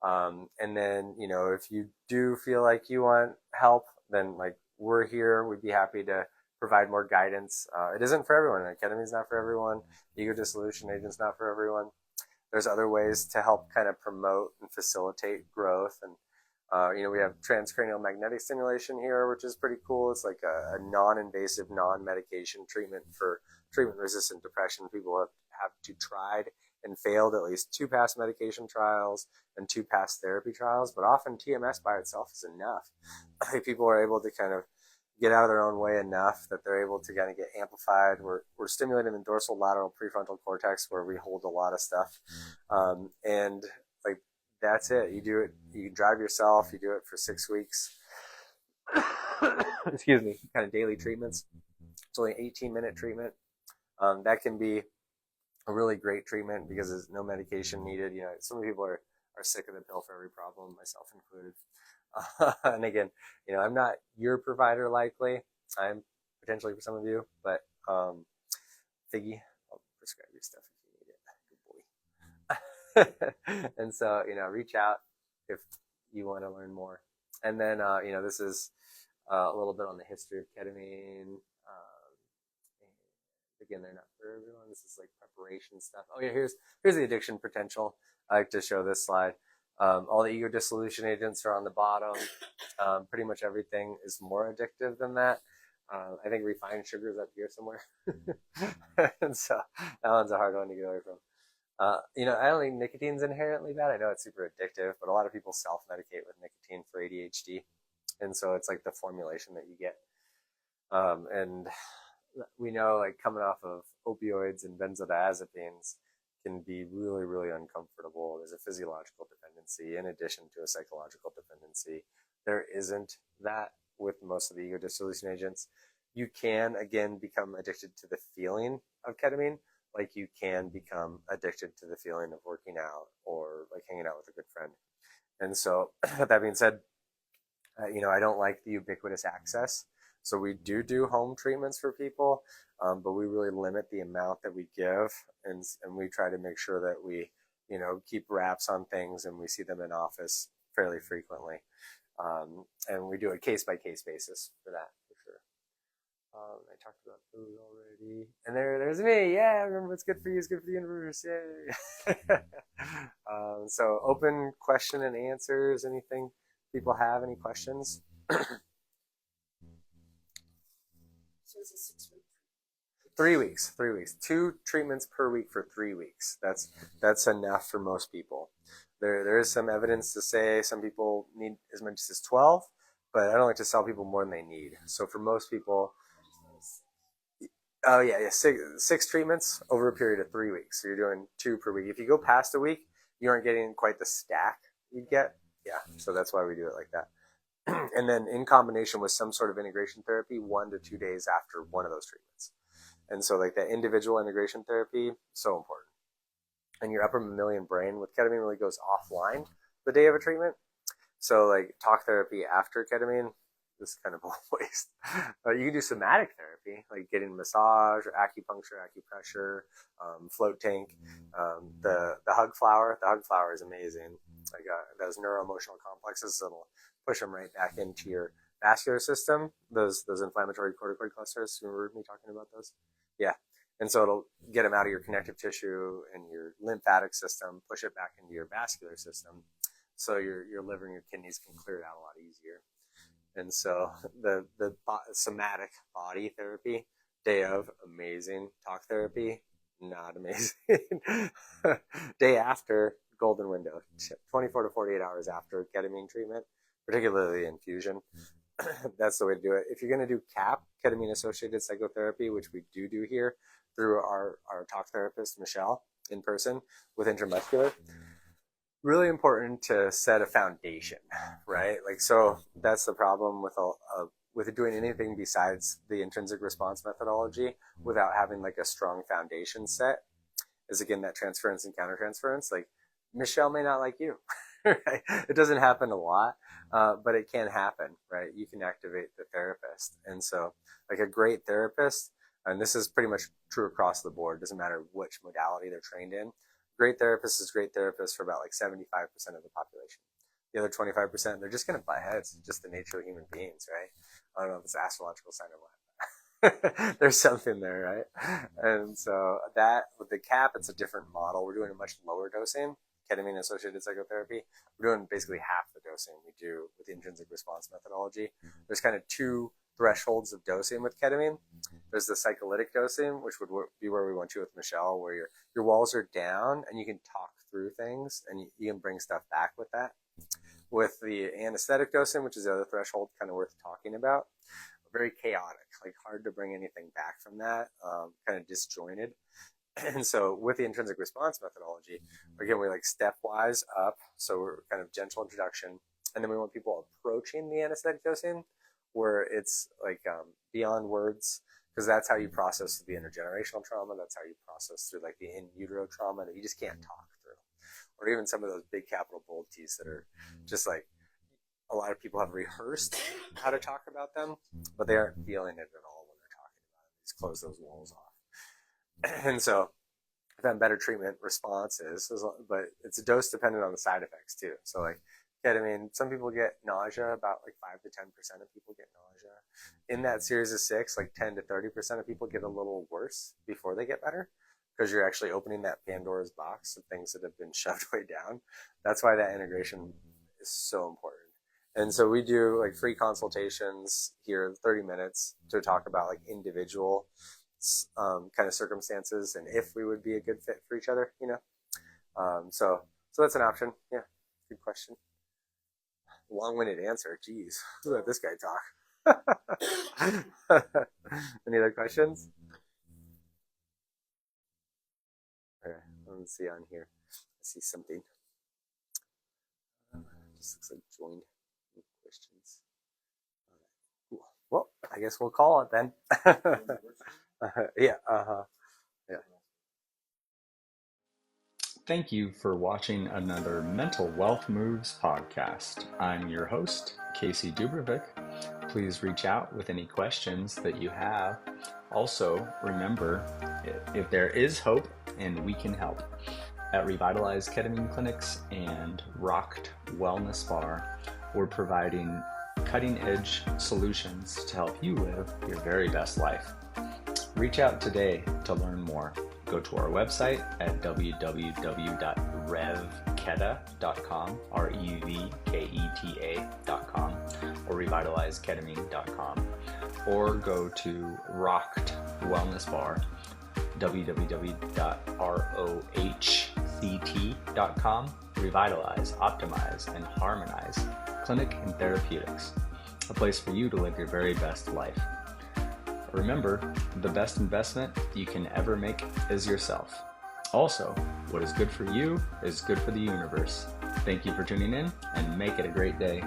And then, if you do feel like you want help, then like we're here. We'd be happy to provide more guidance. It isn't for everyone. Like, ketamine's not for everyone. Ego dissolution agent's not for everyone. There's other ways to help kind of promote and facilitate growth. And, we have transcranial magnetic stimulation here, which is pretty cool. It's like a non-invasive, non-medication treatment for treatment-resistant depression. People have tried and failed at least 2 past medication trials and 2 past therapy trials, but often TMS by itself is enough. People are able to kind of get out of their own way enough that they're able to kind of get amplified. We're stimulating the dorsal lateral prefrontal cortex where we hold a lot of stuff. And like, that's it. You do it, you can drive yourself, you do it for 6 weeks. Excuse me, kind of daily treatments. It's only 18-minute treatment. That can be a really great treatment because there's no medication needed. So many people are sick of the pill for every problem, myself included. And again, I'm not your provider likely. I'm potentially for some of you, but Figgy, I'll prescribe your stuff if you need it. Good boy. And so, reach out. if you want to learn more. And then, this is a little bit on the history of ketamine. Again, they're not for everyone. This is like preparation stuff. Oh yeah, here's the addiction potential. I like to show this slide. All the ego dissolution agents are on the bottom. Pretty much everything is more addictive than that. I think refined sugar is up here somewhere. And so that one's a hard one to get away from. I don't think nicotine's inherently bad. I know it's super addictive, but a lot of people self-medicate with nicotine for ADHD. And so it's like the formulation that you get. And we know, like, coming off of opioids and benzodiazepines can be really, really uncomfortable. There's a physiological dependency in addition to a psychological dependency. There isn't that with most of the ego dissolution agents. You can, again, become addicted to the feeling of ketamine, like you can become addicted to the feeling of working out or like hanging out with a good friend. And so with that being said, I don't like the ubiquitous access. So we do home treatments for people, but we really limit the amount that we give, and we try to make sure that we, keep wraps on things, and we see them in office fairly frequently. And we do a case-by-case basis for that, for sure. I talked about food already. And there's me. Yeah, remember what's good for you is good for the universe. Yay. So open question and answers. Anything people have? Any questions? So it's a 6 week. 3 weeks. 3 weeks. 2 treatments per week for 3 weeks. That's enough for most people. There is some evidence to say some people need as much as 12, but I don't like to sell people more than they need. So for most people, six treatments over a period of 3 weeks. So you're doing 2 per week. If you go past a week, you aren't getting quite the stack you'd get. Yeah, so that's why we do it like that. And then in combination with some sort of integration therapy, 1 to 2 days after one of those treatments. And so like that individual integration therapy, so important. And your upper mammalian brain with ketamine really goes offline the day of a treatment. So like talk therapy after ketamine, this is kind of a waste. You can do somatic therapy, like getting massage or acupuncture, acupressure, float tank, the hug flower. The hug flower is amazing. Like those neuroemotional complexes, it'll push them right back into your vascular system. Those inflammatory corticoid clusters. Remember me talking about those? Yeah. And so it'll get them out of your connective tissue and your lymphatic system, push it back into your vascular system, so your liver and your kidneys can clear it out a lot easier. And so the somatic body therapy, day of, amazing. Talk therapy, not amazing. Day after, golden window, 24 to 48 hours after ketamine treatment, particularly infusion. That's the way to do it. If you're going to do CAP, ketamine-associated psychotherapy, which we do here through our talk therapist, Michelle, in person with intramuscular, really important to set a foundation, right? Like, so that's the problem with doing anything besides the intrinsic response methodology without having like a strong foundation set, is again that transference and countertransference. Like, Michelle may not like you. Right? It doesn't happen a lot, but it can happen, right? You can activate the therapist. And so like a great therapist, and this is pretty much true across the board, doesn't matter which modality they're trained in, great therapist is great therapist for about like 75% of the population. The other 25%, they're just going to butt heads. It's just the nature of human beings, right? I don't know if it's an astrological sign or what. There's something there, right? And so that, with the CAP, it's a different model. We're doing a much lower dosing, ketamine-associated psychotherapy. We're doing basically half the dosing we do with the intrinsic response methodology. There's kind of 2 thresholds of dosing with ketamine. There's the psycholytic dosing, which would be where we want you with Michelle, where your walls are down and you can talk through things and you can bring stuff back with that. With the anesthetic dosing, which is the other threshold kind of worth talking about, very chaotic, like hard to bring anything back from that, kind of disjointed. And so with the intrinsic response methodology, again, we like stepwise up. So we're kind of gentle introduction. And then we want people approaching the anesthetic dosing where it's like beyond words, because that's how you process the intergenerational trauma. That's how you process through like the in utero trauma that you just can't talk through. Or even some of those big capital bold T's that are just like, a lot of people have rehearsed how to talk about them, but they aren't feeling it at all when they're talking about it. Just close those walls off. And so I've had better treatment responses, but it's dose dependent on the side effects too. So like ketamine, some people get nausea. About like 5 to 10% of people get nausea. In that series of 6, like 10 to 30% of people get a little worse before they get better, because you're actually opening that Pandora's box of things that have been shoved way down. That's why that integration is so important. And so we do like free consultations here, 30 minutes, to talk about like individual kind of circumstances and if we would be a good fit for each other, you know. So that's an option. Yeah, good question. Long-winded answer. Jeez, let this guy talk. Any other questions? Okay, let's see on here. I see something. Just looks like joined. Questions. Cool. Well, I guess we'll call it then. Yeah. Yeah. Thank you for watching another Mental Wealth Moves podcast. I'm your host, Casey Dubravcic. Please reach out with any questions that you have. Also, remember, if there is hope and we can help, at Revitalize Ketamine Clinics and Rocked Wellness Bar, we're providing cutting-edge solutions to help you live your very best life. Reach out today to learn more. Go to our website at www.revketa.com, REVKETA.com, or revitalizeketamine.com, or go to Rocked Wellness Bar, www.rohct.com, revitalize, optimize, and harmonize clinic and therapeutics, a place for you to live your very best life. Remember, the best investment you can ever make is yourself. Also, what is good for you is good for the universe. Thank you for tuning in, and make it a great day.